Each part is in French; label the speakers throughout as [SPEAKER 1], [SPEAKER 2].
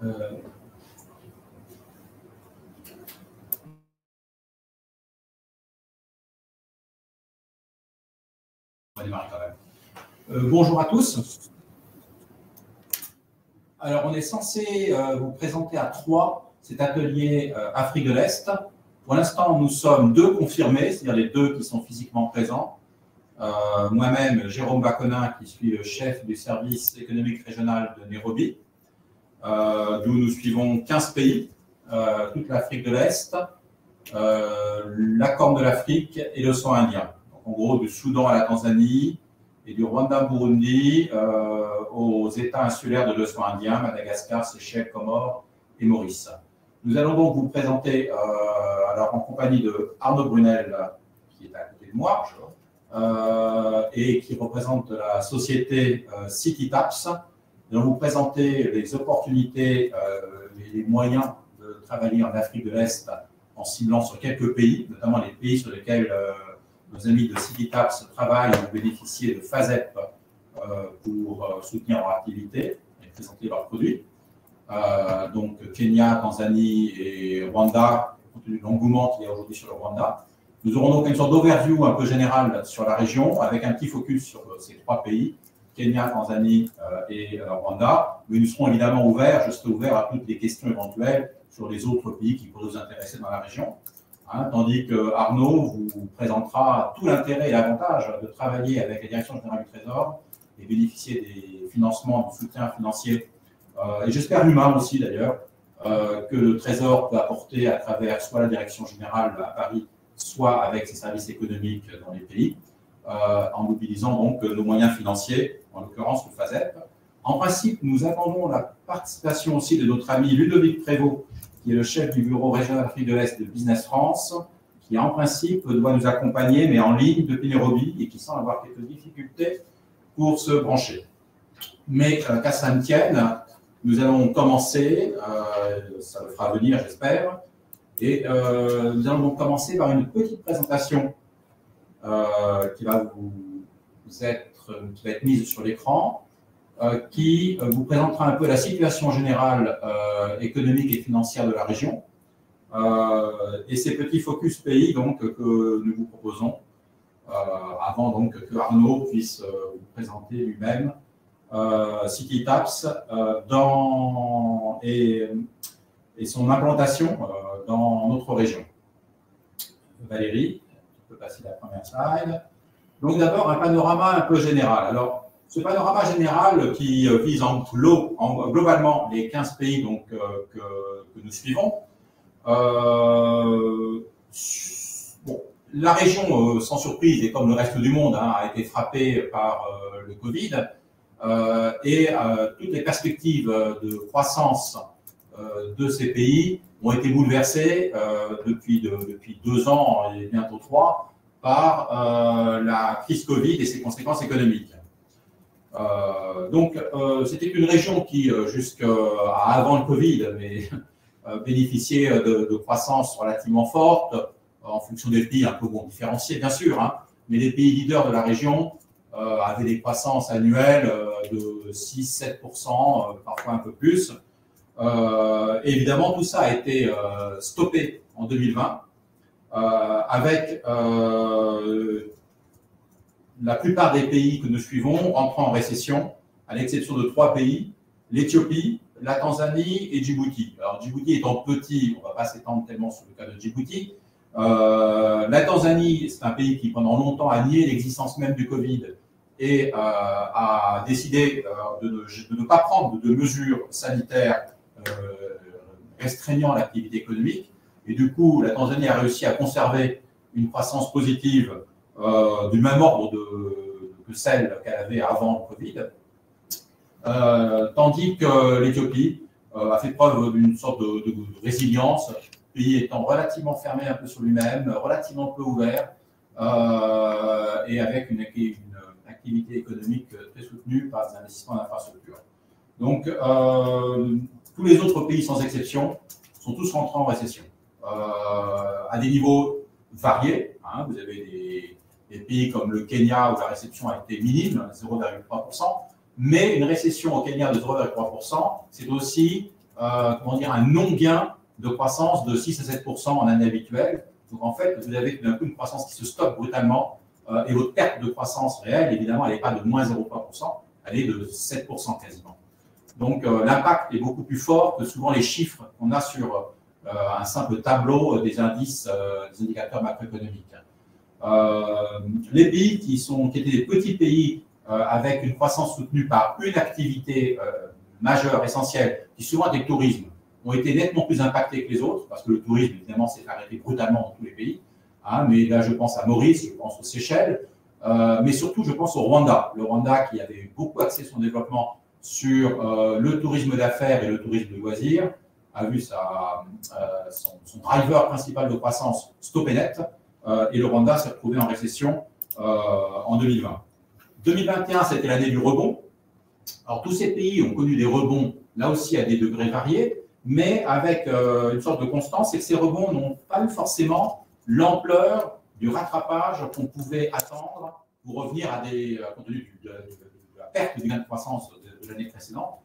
[SPEAKER 1] On va démarrer quand même. Bonjour à tous. Alors, on est censé vous présenter à 3 cet atelier Afrique de l'Est. Pour l'instant, nous sommes 2 confirmés, c'est-à-dire les 2 qui sont physiquement présents. Moi-même, Jérôme Baconin, qui suis le chef du service économique régional de Nairobi, d'où nous suivons 15 pays, toute l'Afrique de l'Est, la Corne de l'Afrique et l'océan Indien. Donc, en gros, du Soudan à la Tanzanie et du Rwanda-Burundi aux États insulaires de l'océan Indien, Madagascar, Seychelles, Comores et Maurice. Nous allons donc vous présenter, alors en compagnie de Arnaud Brunel, qui est à côté de moi, et qui représente la société City-Taps. Nous allons vous présenter les opportunités, les moyens de travailler en Afrique de l'Est en ciblant sur quelques pays, notamment les pays sur lesquels nos amis de City-Taps travaillent et bénéficier de FASEP pour soutenir leur activité et présenter leurs produits. Donc Kenya, Tanzanie et Rwanda, compte tenu de l'engouement qu'il y a aujourd'hui sur le Rwanda. Nous aurons donc une sorte d'overview un peu générale sur la région, avec un petit focus sur ces 3 pays, Kenya, Tanzanie et Rwanda. Mais nous serons évidemment ouverts, je serai ouvert à toutes les questions éventuelles sur les autres pays qui pourraient nous intéresser dans la région. Tandis que Arnaud vous présentera tout l'intérêt et l'avantage de travailler avec la Direction générale du Trésor et bénéficier des financements, du soutien financier, et j'espère humain aussi d'ailleurs, que le Trésor peut apporter à travers soit la Direction générale à Paris, soit avec ses services économiques dans les pays, en mobilisant donc nos moyens financiers, en l'occurrence le FASEP. En principe, nous attendons la participation aussi de notre ami Ludovic Prévost, qui est le chef du bureau régional Afrique de l'Est de Business France, qui en principe doit nous accompagner, mais en ligne depuis Nairobi, et qui semble avoir quelques difficultés pour se brancher. Mais qu'à ça ne tienne, nous allons commencer, ça le fera venir j'espère, et nous allons donc commencer par une petite présentation qui va être mise sur l'écran, qui vous présentera un peu la situation générale économique et financière de la région, et ces petits focus pays donc, que nous vous proposons, avant donc que Arnaud puisse vous présenter lui-même City-Taps et son implantation dans notre région. Valérie, tu peux passer la première slide. Donc d'abord un panorama un peu général. Alors ce panorama général qui vise globalement les 15 pays donc, que nous suivons. Bon, la région, sans surprise, et comme le reste du monde, a été frappée par le Covid. Et toutes les perspectives de croissance de ces pays ont été bouleversées depuis 2 ans et bientôt 3 par la crise Covid et ses conséquences économiques. Donc, c'était une région qui, jusqu'à avant le Covid, mais bénéficiait de croissance relativement forte, en fonction des pays un peu différenciés, bien sûr, mais les pays leaders de la région avaient des croissances annuelles de 6-7%, parfois un peu plus. Et évidemment, tout ça a été stoppé en 2020, avec la plupart des pays que nous suivons entrant en récession, à l'exception de 3 pays, l'Éthiopie, la Tanzanie et Djibouti. Alors Djibouti étant petit, on ne va pas s'étendre tellement sur le cas de Djibouti. La Tanzanie, c'est un pays qui pendant longtemps a nié l'existence même du Covid et a décidé de ne pas prendre de mesures sanitaires restreignant l'activité économique. Et du coup, la Tanzanie a réussi à conserver une croissance positive du même ordre que celle qu'elle avait avant le Covid. Tandis que l'Éthiopie a fait preuve d'une sorte de résilience, le pays étant relativement fermé un peu sur lui-même, relativement peu ouvert, et avec une activité économique très soutenue par des investissements en infrastructure. Donc, tous les autres pays, sans exception, sont tous rentrés en récession, à des niveaux variés. Vous avez des pays comme le Kenya, où la récession a été minime, 0,3%, mais une récession au Kenya de 0,3%, c'est aussi comment dire, un non-gain de croissance de 6 à 7% en année habituelle. Donc en fait, vous avez tout d'un coup une croissance qui se stoppe brutalement et votre perte de croissance réelle, évidemment, elle n'est pas de moins 0,3%, elle est de 7% quasiment. Donc l'impact est beaucoup plus fort que souvent les chiffres qu'on a sur un simple tableau des indices, des indicateurs macroéconomiques. Les pays qui étaient des petits pays avec une croissance soutenue par une activité majeure, essentielle, qui souvent était le tourisme, ont été nettement plus impactés que les autres, parce que le tourisme, évidemment, s'est arrêté brutalement dans tous les pays. Hein, mais là, je pense à Maurice, je pense aux Seychelles, mais surtout, je pense au Rwanda. Le Rwanda qui avait beaucoup axé son développement sur le tourisme d'affaires et le tourisme de loisirs, a vu son driver principal de croissance stopper net, et le Rwanda s'est retrouvé en récession en 2020. 2021, c'était l'année du rebond. Alors, tous ces pays ont connu des rebonds, là aussi à des degrés variés, mais avec une sorte de constance, c'est que ces rebonds n'ont pas eu forcément l'ampleur du rattrapage qu'on pouvait attendre pour revenir à compte tenu de la perte du gain de croissance de l'année précédente.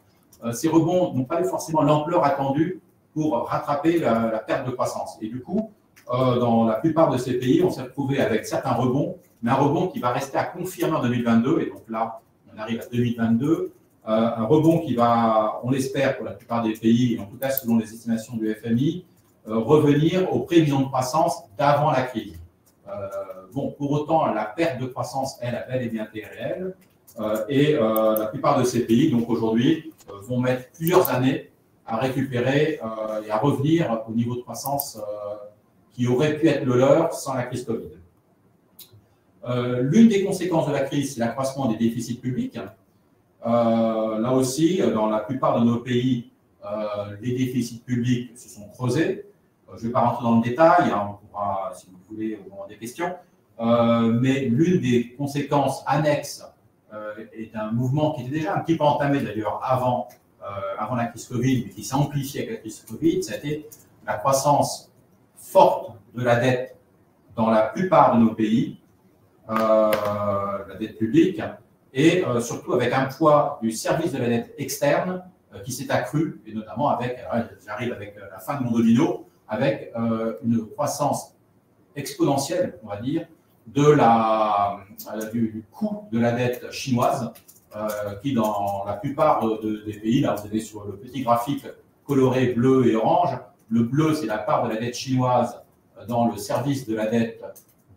[SPEAKER 1] Ces rebonds n'ont pas eu forcément l'ampleur attendue pour rattraper la perte de croissance. Et du coup, dans la plupart de ces pays, on s'est retrouvé avec certains rebonds, mais un rebond qui va rester à confirmer en 2022. Et donc là, on arrive à 2022. Un rebond qui va, on l'espère pour la plupart des pays, et en tout cas selon les estimations du FMI, revenir aux prévisions de croissance d'avant la crise. Bon, pour autant, la perte de croissance, elle, a bel et bien été réelle. Et la plupart de ces pays, donc aujourd'hui, vont mettre plusieurs années à récupérer et à revenir au niveau de croissance qui aurait pu être le leur sans la crise Covid. L'une des conséquences de la crise, c'est l'accroissement des déficits publics. Là aussi, dans la plupart de nos pays, les déficits publics se sont creusés. Je ne vais pas rentrer dans le détail, hein, on pourra, si vous voulez, au moment des questions. Mais l'une des conséquences annexes est un mouvement qui était déjà un petit peu entamé d'ailleurs avant la crise Covid, mais qui s'est amplifié avec la crise Covid, c'était la croissance forte de la dette dans la plupart de nos pays, la dette publique, et surtout avec un poids du service de la dette externe qui s'est accru, et notamment avec, j'arrive avec la fin de mon domino, avec une croissance exponentielle, on va dire, du coût de la dette chinoise, qui dans la plupart des pays, là vous avez sur le petit graphique coloré bleu et orange, le bleu c'est la part de la dette chinoise dans le service de la dette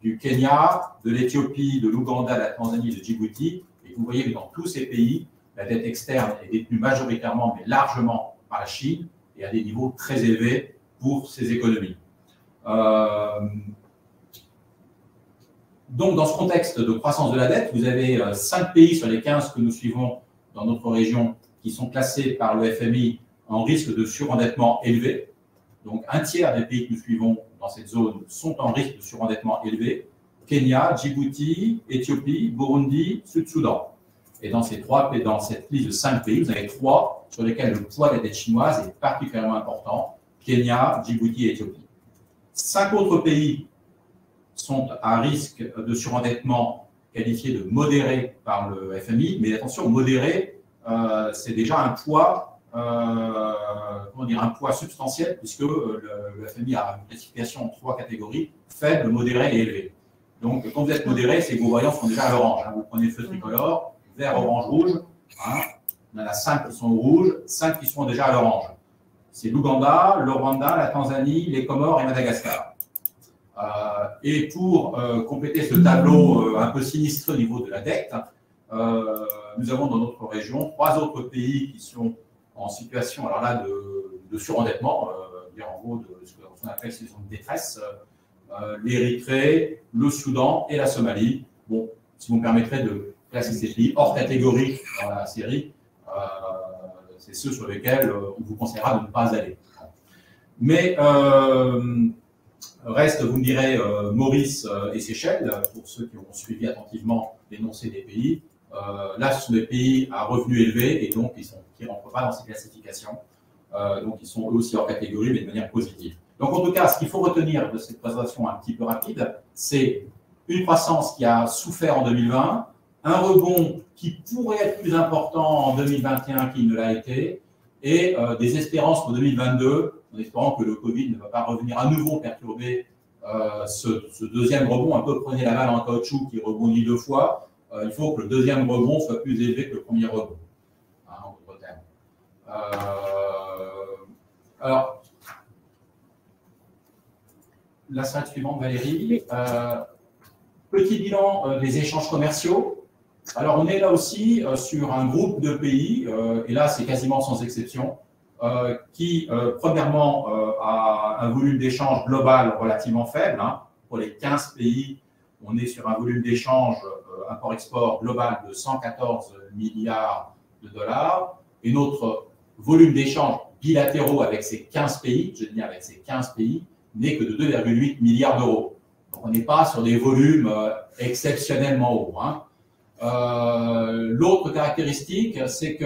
[SPEAKER 1] du Kenya, de l'Éthiopie, de l'Ouganda, de la Tanzanie, de Djibouti, et vous voyez que dans tous ces pays, la dette externe est détenue majoritairement, mais largement par la Chine, et à des niveaux très élevés pour ces économies. Donc, dans ce contexte de croissance de la dette, vous avez 5 pays sur les 15 que nous suivons dans notre région qui sont classés par le FMI en risque de surendettement élevé. Donc, un tiers des pays que nous suivons dans cette zone sont en risque de surendettement élevé. Kenya, Djibouti, Éthiopie, Burundi, Sud-Soudan. Et dans cette liste de 5 pays, vous avez 3 sur lesquels le poids de la dette chinoise est particulièrement important. Kenya, Djibouti et Éthiopie. 5 autres pays sont à risque de surendettement qualifié de modéré par le FMI, mais attention, modéré, c'est déjà un poids, un poids substantiel, puisque le FMI a une classification en 3 catégories, faible, modéré et élevé. Donc, quand vous êtes modéré, c'est que vos voyants sont déjà à l'orange. Hein. Vous prenez le feu tricolore, vert, orange, rouge. Hein. Il y en a 5 qui sont au rouge, 5 qui sont déjà à l'orange. C'est l'Ouganda, le Rwanda, la Tanzanie, les Comores et Madagascar. Et pour compléter ce tableau un peu sinistre au niveau de la dette, nous avons dans notre région 3 autres pays qui sont en situation alors là, de surendettement, en gros de ce qu'on appelle ces zones de détresse, l'Érythrée, le Soudan et la Somalie. Bon, si vous me permettrez de classer ces pays hors catégorie dans la série, c'est ceux sur lesquels on vous conseillera de ne pas aller. Mais reste, vous me direz, Maurice et Seychelles, pour ceux qui ont suivi attentivement l'énoncé des pays. Là, ce sont des pays à revenus élevés et donc qui ne rentrent pas dans ces classifications. Donc, ils sont eux aussi hors catégorie, mais de manière positive. Donc, en tout cas, ce qu'il faut retenir de cette présentation un petit peu rapide, c'est une croissance qui a souffert en 2020, un rebond qui pourrait être plus important en 2021 qu'il ne l'a été, et des espérances pour 2022, en espérant que le Covid ne va pas revenir à nouveau perturber ce deuxième rebond. Un peu prenez la balle en caoutchouc qui rebondit 2 fois. Il faut que le deuxième rebond soit plus élevé que le premier rebond. Hein, en d'autres termes. Alors, la slide suivante, Valérie. Petit bilan des échanges commerciaux. Alors, on est là aussi sur un groupe de pays, et là, c'est quasiment sans exception, qui, premièrement, a un volume d'échange global relativement faible. Hein. Pour les 15 pays, on est sur un volume d'échange import-export global de 114 milliards de dollars. Et notre volume d'échange bilatéraux avec ces 15 pays, je dis bien avec ces 15 pays, n'est que de 2,8 milliards d'euros. Donc, on n'est pas sur des volumes exceptionnellement hauts. Hein. L'autre caractéristique, c'est que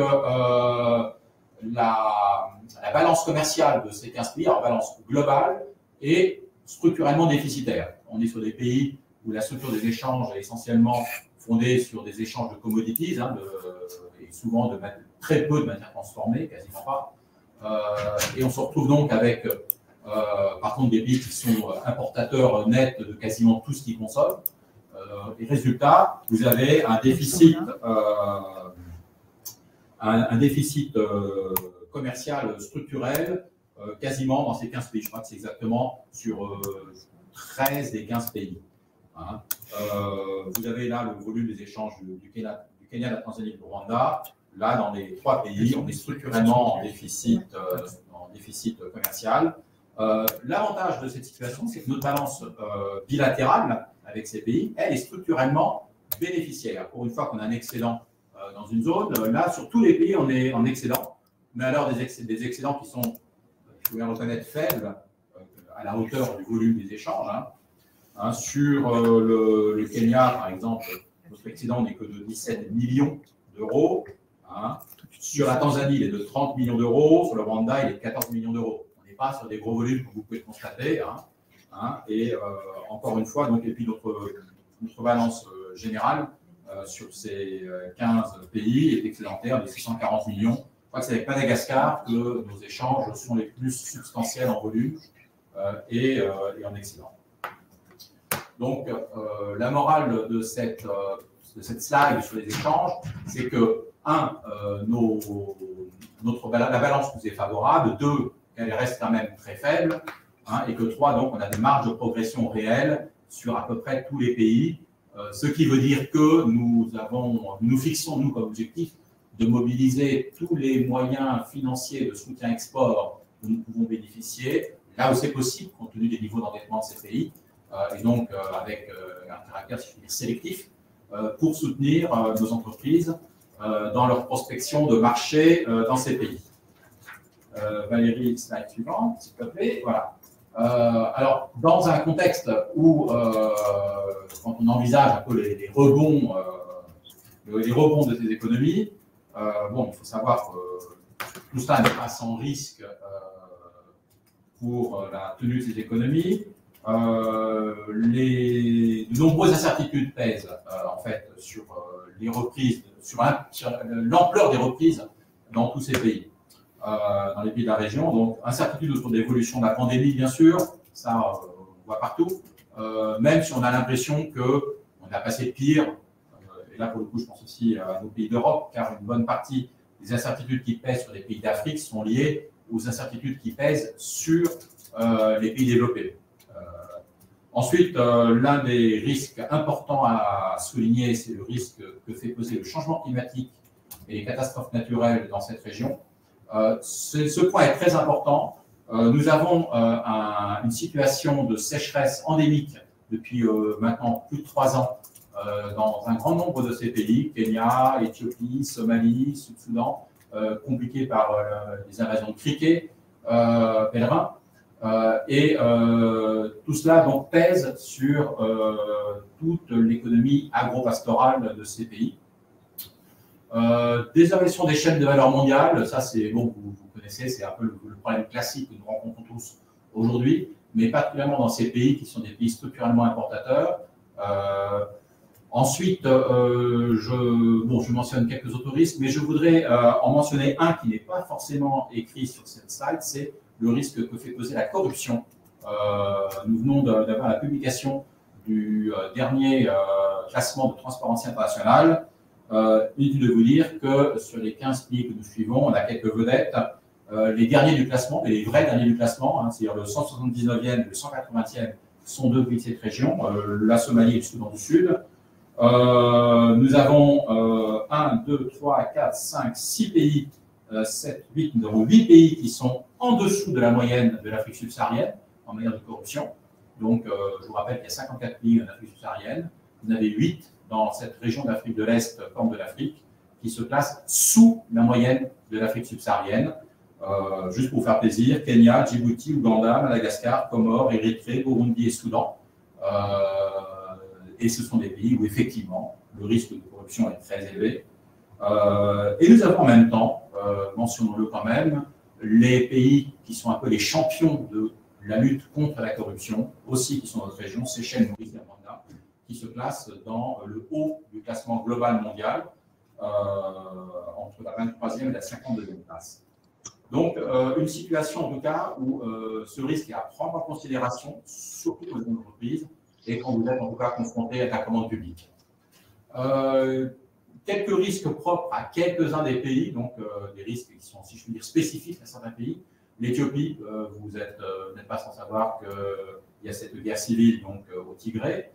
[SPEAKER 1] la balance commerciale de ces 15 pays, la balance globale, est structurellement déficitaire. On est sur des pays où la structure des échanges est essentiellement fondée sur des échanges de commodities, hein, et souvent très peu de matières transformées, quasiment pas. Et on se retrouve donc avec, par contre, des pays qui sont importateurs nets de quasiment tout ce qu'ils consomment. Et résultat, vous avez un déficit, commercial structurel quasiment dans ces 15 pays. Je crois que c'est exactement sur 13 des 15 pays. Hein. Vous avez là le volume des échanges du Kenya, de la Tanzanie et du Rwanda. Là, dans les 3 pays, on est structurellement en déficit commercial. L'avantage de cette situation, c'est que notre balance bilatérale avec ces pays, elle est structurellement bénéficiaire. Pour une fois qu'on a un excédent dans une zone, là, sur tous les pays, on est en excédent, mais alors des excédents qui sont, il faut bien reconnaître, faibles à la hauteur du volume des échanges. Hein, sur le Kenya, par exemple, notre excédent n'est que de 17 millions d'euros. Hein. Sur la Tanzanie, il est de 30 millions d'euros. Sur le Rwanda, il est de 14 millions d'euros. On n'est pas sur des gros volumes, comme vous pouvez le constater. Et encore une fois, donc, et puis notre balance générale sur ces 15 pays est excédentaire de 640 millions. Je crois que c'est avec Madagascar que nos échanges sont les plus substantiels en volume et en excédent. Donc, la morale de cette slide sur les échanges, c'est que, la balance nous est favorable, 2, elle reste quand même très faible, et que 3, donc, on a des marges de progression réelles sur à peu près tous les pays, ce qui veut dire que nous fixons, nous, comme objectif, de mobiliser tous les moyens financiers de soutien export dont nous pouvons bénéficier, là où c'est possible, compte tenu des niveaux d'endettement de ces pays, et donc avec un caractère, si je puis dire, sélectif, pour soutenir nos entreprises dans leur prospection de marché dans ces pays. Valérie, slide suivante, s'il te plaît. Voilà. Alors, dans un contexte où, quand on envisage un peu les rebonds de ces économies, il faut savoir que tout cela n'est pas sans risque pour la tenue de ces économies. De nombreuses incertitudes pèsent en fait sur les reprises, sur l'ampleur des reprises dans tous ces pays, dans les pays de la région. Donc, incertitude autour de l'évolution de la pandémie, bien sûr, ça on voit partout, même si on a l'impression qu'on a passé le pire, et là pour le coup je pense aussi à nos pays d'Europe, car une bonne partie des incertitudes qui pèsent sur les pays d'Afrique sont liées aux incertitudes qui pèsent sur les pays développés. Ensuite, l'un des risques importants à souligner, c'est le risque que fait peser le changement climatique et les catastrophes naturelles dans cette région. Ce point est très important. Nous avons une situation de sécheresse endémique depuis maintenant plus de 3 ans dans un grand nombre de ces pays, Kenya, Éthiopie, Somalie, Sud-Soudan, compliqués par les invasions de criquets pèlerins. Tout cela donc pèse sur toute l'économie agro-pastorale de ces pays. Désapparition des chaînes de valeur mondiale, ça c'est bon, vous connaissez, c'est un peu le problème classique que nous rencontrons tous aujourd'hui, mais particulièrement dans ces pays qui sont des pays structurellement importateurs. Ensuite, je mentionne quelques autres risques, mais je voudrais en mentionner un qui n'est pas forcément écrit sur cette slide, c'est le risque que fait peser la corruption. Nous venons d'avoir la publication du dernier classement de Transparency International. Inutile de vous dire que sur les 15 pays que nous suivons, on a quelques vedettes. Les derniers du classement, les vrais derniers du classement, hein, c'est-à-dire le 179e et le 180e, sont deux pays de cette région, la Somalie et le Soudan du Sud. Nous avons 1, 2, 3, 4, 5, 6 pays, 7, 8, nous avons 8 pays qui sont en dessous de la moyenne de l'Afrique subsaharienne en matière de corruption. Donc, je vous rappelle qu'il y a 54 pays en Afrique subsaharienne. Vous en avez 8 dans cette région d'Afrique de l'Est, Corne de l'Afrique, qui se placent sous la moyenne de l'Afrique subsaharienne. Juste pour vous faire plaisir, Kenya, Djibouti, Ouganda, Madagascar, Comores, Érythrée, Burundi et Soudan. Et ce sont des pays où effectivement le risque de corruption est très élevé. Et nous avons en même temps, mentionnons-le quand même, les pays qui sont un peu les champions de la lutte contre la corruption, aussi qui sont dans notre région, Seychelles, Maurice et Rwanda, qui se placent dans le haut du classement global mondial, entre la 23e et la 52e place. Donc, une situation en tout cas où ce risque est à prendre en considération, surtout pour les entreprises, et quand vous êtes en tout cas confronté à la commande publique. Quelques risques propres à quelques-uns des pays, donc des risques qui sont, si je puis dire, spécifiques à certains pays. L'Éthiopie, vous n'êtes pas sans savoir qu'il y a cette guerre civile donc, au Tigré.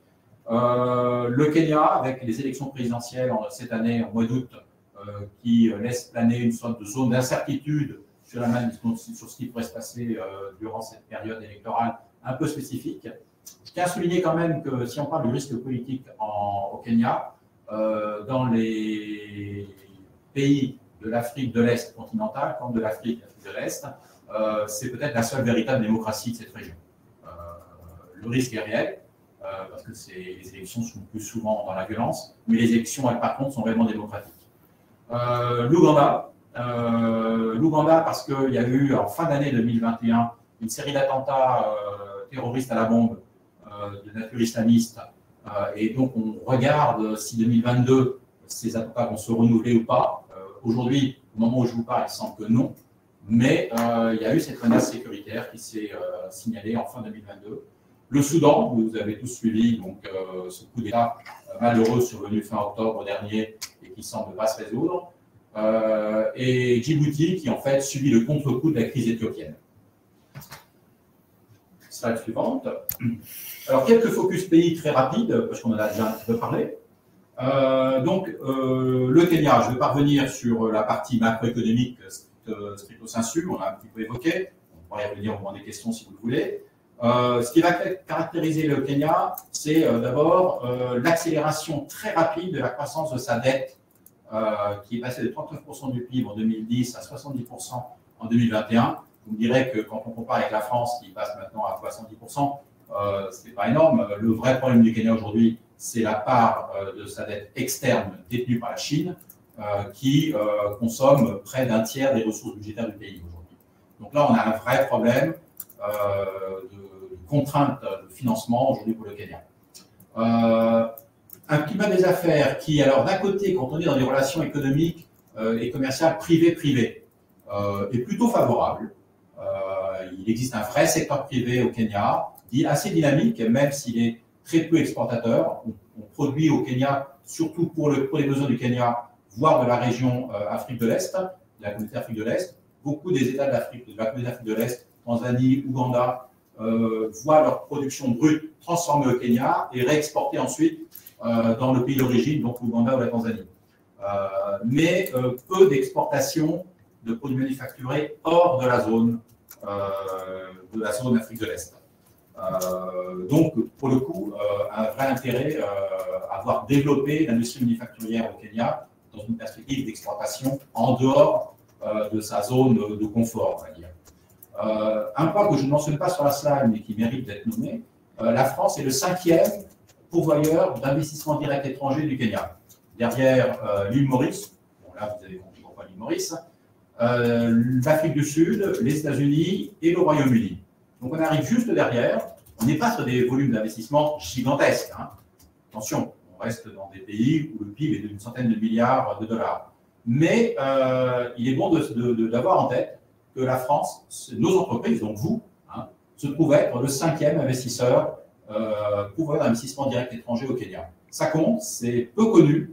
[SPEAKER 1] Le Kenya, avec les élections présidentielles cette année, en mois d'août, qui laisse planer une sorte de zone d'incertitude sur ce qui pourrait se passer durant cette période électorale un peu spécifique. Je tiens à souligner quand même que si on parle du risque politique au Kenya, dans les pays de l'Afrique de l'Est continentale, comme de l'Afrique de l'Est, c'est peut-être la seule véritable démocratie de cette région. Le risque est réel, parce que les élections sont plus souvent dans la violence, mais les élections, elles, par contre, sont réellement démocratiques. L'Ouganda, parce qu'il y a eu, en fin d'année 2021, une série d'attentats terroristes à la bombe de nature islamiste, et donc on regarde si 2022, ces attentats vont se renouveler ou pas. Aujourd'hui, au moment où je vous parle, il semble que non, mais il y a eu cette menace sécuritaire qui s'est signalée en fin 2022. Le Soudan, vous avez tous suivi donc, ce coup d'État malheureux survenu fin octobre dernier et qui semble ne pas se résoudre. Et Djibouti, qui en fait subit le contre-coup de la crise éthiopienne. Slide suivante. Alors, quelques focus pays très rapides, parce qu'on en a déjà un petit peu parlé. Le Kenya, je vais pas revenir sur la partie macroéconomique stricto sensu, on a un petit peu évoqué. On pourrait y revenir au moment des questions si vous le voulez. Ce qui va caractériser le Kenya, c'est d'abord l'accélération très rapide de la croissance de sa dette, qui est passée de 39% du PIB en 2010 à 70% en 2021. Vous me direz que quand on compare avec la France, qui passe maintenant à 70%, ce n'est pas énorme. Le vrai problème du Kenya aujourd'hui, c'est la part de sa dette externe détenue par la Chine, qui consomme près d'un tiers des ressources budgétaires du pays aujourd'hui. Donc là, on a un vrai problème de contrainte de financement aujourd'hui pour le Kenya. Un climat des affaires qui, alors d'un côté, quand on est dans des relations économiques et commerciales privées-privées, est plutôt favorable. Il existe un vrai secteur privé au Kenya, assez dynamique, même s'il est très peu exportateur. On produit au Kenya, surtout pour les besoins du Kenya, voire de la région Afrique de l'Est, de la communauté Afrique de l'Est. Beaucoup des États de la communauté Afrique de l'Est, Tanzanie, Ouganda, voient leur production brute transformée au Kenya et réexportée ensuite dans le pays d'origine, donc l'Ouganda ou la Tanzanie. Mais peu d'exportation de produits manufacturés hors de la zone Afrique de l'Est. Donc, pour le coup, un vrai intérêt à avoir développé l'industrie manufacturière au Kenya dans une perspective d'exportation en dehors de sa zone de confort, on va dire. Un point que je ne mentionne pas sur la slide, mais qui mérite d'être nommé, la France est le 5e pourvoyeur d'investissement direct étranger du Kenya. Derrière l'île Maurice, bon là vous avez compris pourquoi l'île Maurice, l'Afrique du Sud, les États-Unis et le Royaume-Uni. Donc on arrive juste derrière. On n'est pas sur des volumes d'investissement gigantesques. Hein. Attention, On reste dans des pays où le PIB est d'une centaine de milliards de dollars. Mais il est bon d'avoir en tête que la France, nos entreprises, donc vous, hein, se trouvent être le 5e investisseur pour voir d'investissement direct étranger au Kenya. Ça compte, c'est peu connu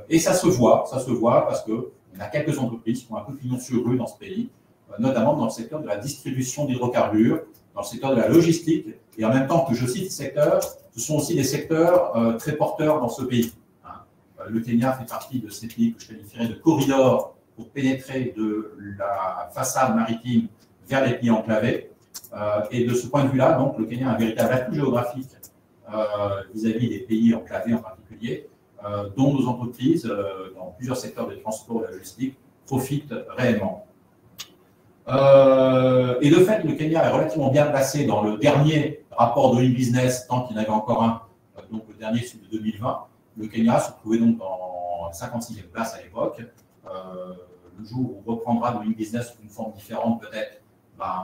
[SPEAKER 1] et ça se voit parce qu'il y a quelques entreprises qui ont un peu pignon sur rue dans ce pays, notamment dans le secteur de la distribution d'hydrocarbures, dans le secteur de la logistique, et en même temps que je cite ces secteurs, ce sont aussi des secteurs très porteurs dans ce pays. Le Kenya fait partie de ces pays que je qualifierais de corridors pour pénétrer de la façade maritime vers les pays enclavés. Et de ce point de vue-là, donc, le Kenya a un véritable atout géographique vis-à-vis des pays enclavés en particulier, dont nos entreprises, dans plusieurs secteurs des transports et de la logistique, profitent réellement. Et de fait, le Kenya est relativement bien placé dans le dernier rapport Doing Business, tant qu'il y en avait encore un, donc le dernier, celui de 2020. Le Kenya se trouvait donc dans la 56e place à l'époque. Le jour où on reprendra Doing Business sous une forme différente, peut-être,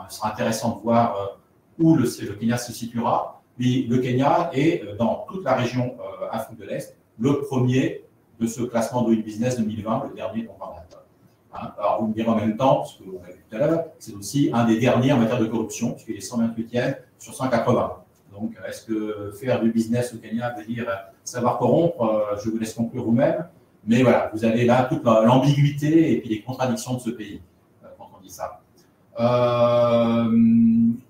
[SPEAKER 1] ce sera intéressant de voir où le Kenya se situera. Mais le Kenya est, dans toute la région Afrique de l'Est, le premier de ce classement Doing Business 2020, le dernier dont on parle. Alors, vous me direz en même temps, parce qu'on l'a vu tout à l'heure, c'est aussi un des derniers en matière de corruption, puisqu'il est 128e sur 180. Donc, est-ce que faire du business au Kenya veut dire savoir corrompre? Je vous laisse conclure vous-même. Mais voilà, vous avez là toute l'ambiguïté et puis les contradictions de ce pays quand on dit ça.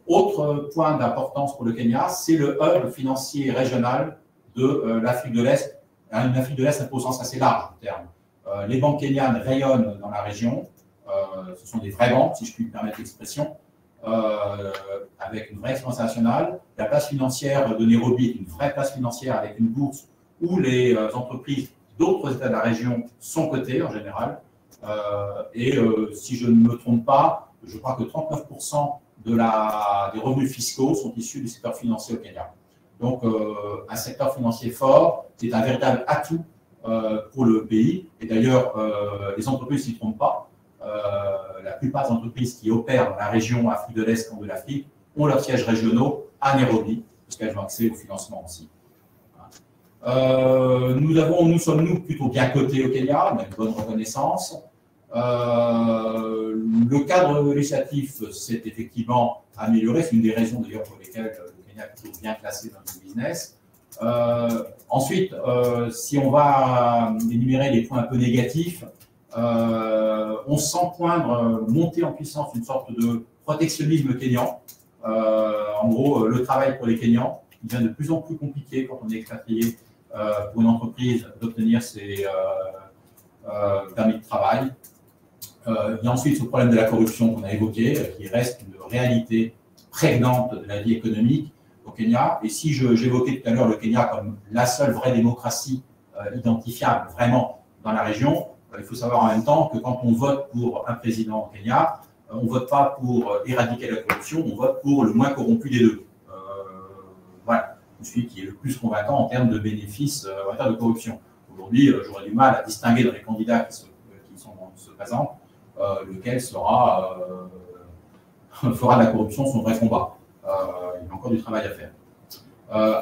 [SPEAKER 1] Autre point d'importance pour le Kenya, c'est le hub financier régional de l'Afrique de l'Est. Une Afrique de l'Est au sens assez large en termes. Les banques kenyanes rayonnent dans la région. Ce sont des vraies banques, si je puis me permettre l'expression, avec une vraie expérience nationale. La place financière de Nairobi est une vraie place financière avec une bourse où les entreprises d'autres États de la région sont cotées en général. Si je ne me trompe pas, je crois que 39% des revenus fiscaux sont issus du secteur financier au Kenya. Donc, un secteur financier fort, c'est un véritable atout pour le pays. Et d'ailleurs, les entreprises ne s'y trompent pas. La plupart des entreprises qui opèrent dans la région Afrique de l'Est comme de l'Afrique ont leurs sièges régionaux à Nairobi, parce qu'elles ont accès au financement aussi. Nous sommes plutôt bien cotés au Kenya, on a une bonne reconnaissance. Le cadre législatif s'est effectivement amélioré, c'est une des raisons d'ailleurs pour lesquelles le Kenya est plutôt bien classé dans le business. Ensuite, si on va énumérer les points un peu négatifs, on sent poindre, monter en puissance une sorte de protectionnisme kényan. En gros, le travail pour les Kenyans devient de plus en plus compliqué quand on est expatrié pour une entreprise d'obtenir ses permis de travail. Il y a ensuite ce problème de la corruption qu'on a évoqué, qui reste une réalité prégnante de la vie économique au Kenya. Et si j'évoquais tout à l'heure le Kenya comme la seule vraie démocratie identifiable vraiment dans la région, il faut savoir en même temps que quand on vote pour un président au Kenya, on ne vote pas pour éradiquer la corruption, on vote pour le moins corrompu des deux. Voilà, celui qui est le plus convaincant en termes de bénéfices en matière de corruption. Aujourd'hui, j'aurais du mal à distinguer dans les candidats qui se présentent lequel fera de la corruption son vrai combat. Il y a encore du travail à faire.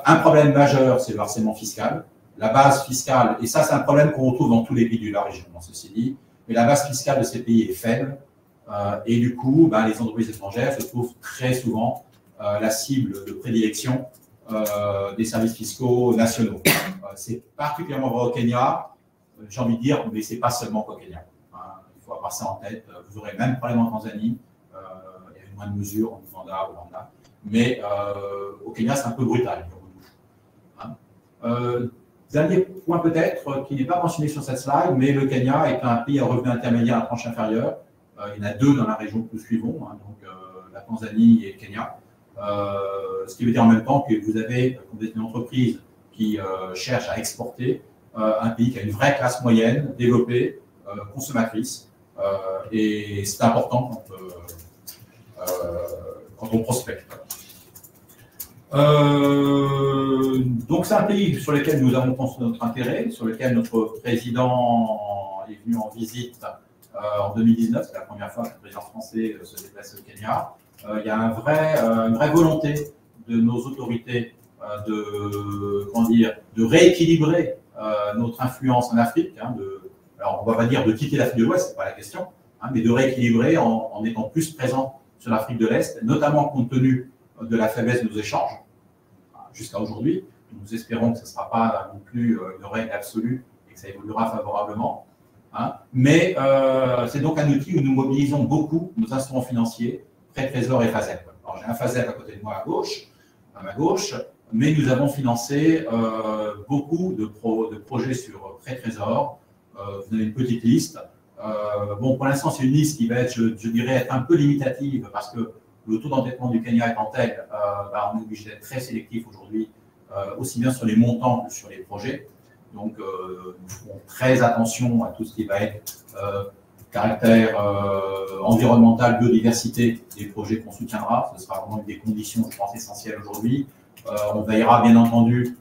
[SPEAKER 1] Un problème majeur, c'est le harcèlement fiscal. La base fiscale, et ça c'est un problème qu'on retrouve dans tous les pays de la région, ceci dit, mais la base fiscale de ces pays est faible, et du coup, les entreprises étrangères se trouvent très souvent la cible de prédilection des services fiscaux nationaux. C'est particulièrement vrai au Kenya, j'ai envie de dire, mais ce n'est pas seulement qu'au Kenya. Il faut avoir ça en tête. Vous aurez même problème en Tanzanie, il y a une moindre mesure en Ouganda, au Rwanda, mais au Kenya c'est un peu brutal. Dernier point peut-être, qui n'est pas mentionné sur cette slide, mais le Kenya est un pays à revenu intermédiaire à tranche inférieure. Il y en a deux dans la région que nous suivons, donc la Tanzanie et le Kenya. Ce qui veut dire en même temps que vous avez, quand vous êtes une entreprise qui cherche à exporter, un pays qui a une vraie classe moyenne, développée, consommatrice, et c'est important quand on prospecte. Donc c'est un pays sur lequel nous avons concentré notre intérêt, sur lequel notre président est venu en visite en 2019, c'est la première fois que le président français se déplace au Kenya. Il y a une vraie volonté de nos autorités de rééquilibrer notre influence en Afrique. Alors, on ne va pas dire de quitter l'Afrique de l'Ouest, ce n'est pas la question, mais de rééquilibrer en étant plus présent sur l'Afrique de l'Est, notamment compte tenu de la faiblesse de nos échanges jusqu'à aujourd'hui. Nous espérons que ce ne sera pas non plus une règle absolue et que ça évoluera favorablement. Mais c'est donc un outil où nous mobilisons beaucoup nos instruments financiers, prêt trésor et FASEP. Alors, j'ai un FASEP à côté de moi à ma gauche, mais nous avons financé beaucoup de projets sur prêt trésor. Vous avez une petite liste. Bon, pour l'instant, c'est une liste qui va être, je dirais, être un peu limitative parce que le taux d'endettement du Kenya étant tel, on est obligé d'être très sélectif aujourd'hui, aussi bien sur les montants que sur les projets. Donc, nous ferons très attention à tout ce qui va être caractère environnemental, biodiversité des projets qu'on soutiendra. Ce sera vraiment une des conditions, je pense, essentielles aujourd'hui. On veillera, bien entendu,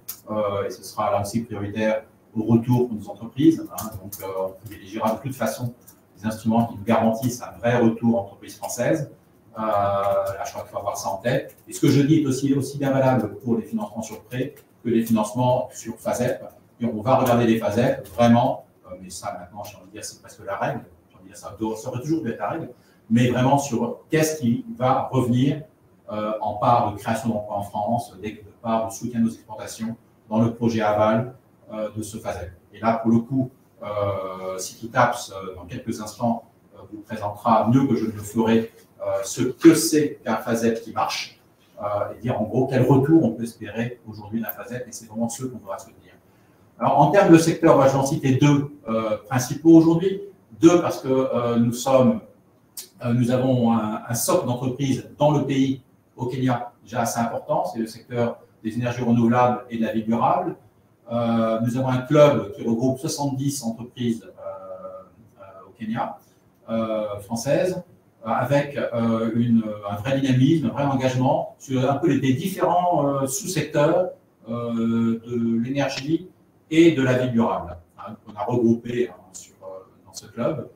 [SPEAKER 1] et ce sera là aussi prioritaire, au retour pour nos entreprises. Donc, on privilégiera de toute façon des instruments qui nous garantissent un vrai retour entreprise française. Là, je crois qu'il faut avoir ça en tête. Et ce que je dis est aussi bien valable pour les financements sur prêt que les financements sur FASEP. Et on va regarder les FASEP, vraiment, mais ça maintenant, j'ai envie de dire, c'est presque la règle. J'ai envie de dire, ça aurait toujours dû être la règle, mais vraiment sur qu'est-ce qui va revenir en part de création d'emplois en France, de part de soutien de nos exportations dans le projet aval de ce FASEP. Et là, pour le coup, City-Taps, dans quelques instants, vous présentera mieux que je ne le ferai ce que c'est qu'un FASEP qui marche, et dire en gros quel retour on peut espérer aujourd'hui d'un FASEP, et c'est vraiment ceux qu'on devra soutenir. Alors, en termes de secteur, je vais en citer deux principaux aujourd'hui. Deux, parce que nous avons un socle d'entreprises dans le pays, au Kenya, déjà assez important. C'est le secteur des énergies renouvelables et de la vie durable. Nous avons un club qui regroupe 70 entreprises au Kenya, françaises, avec un vrai dynamisme, un vrai engagement sur un peu les différents sous-secteurs de l'énergie et de la vie durable, qu'on a regroupé dans ce club.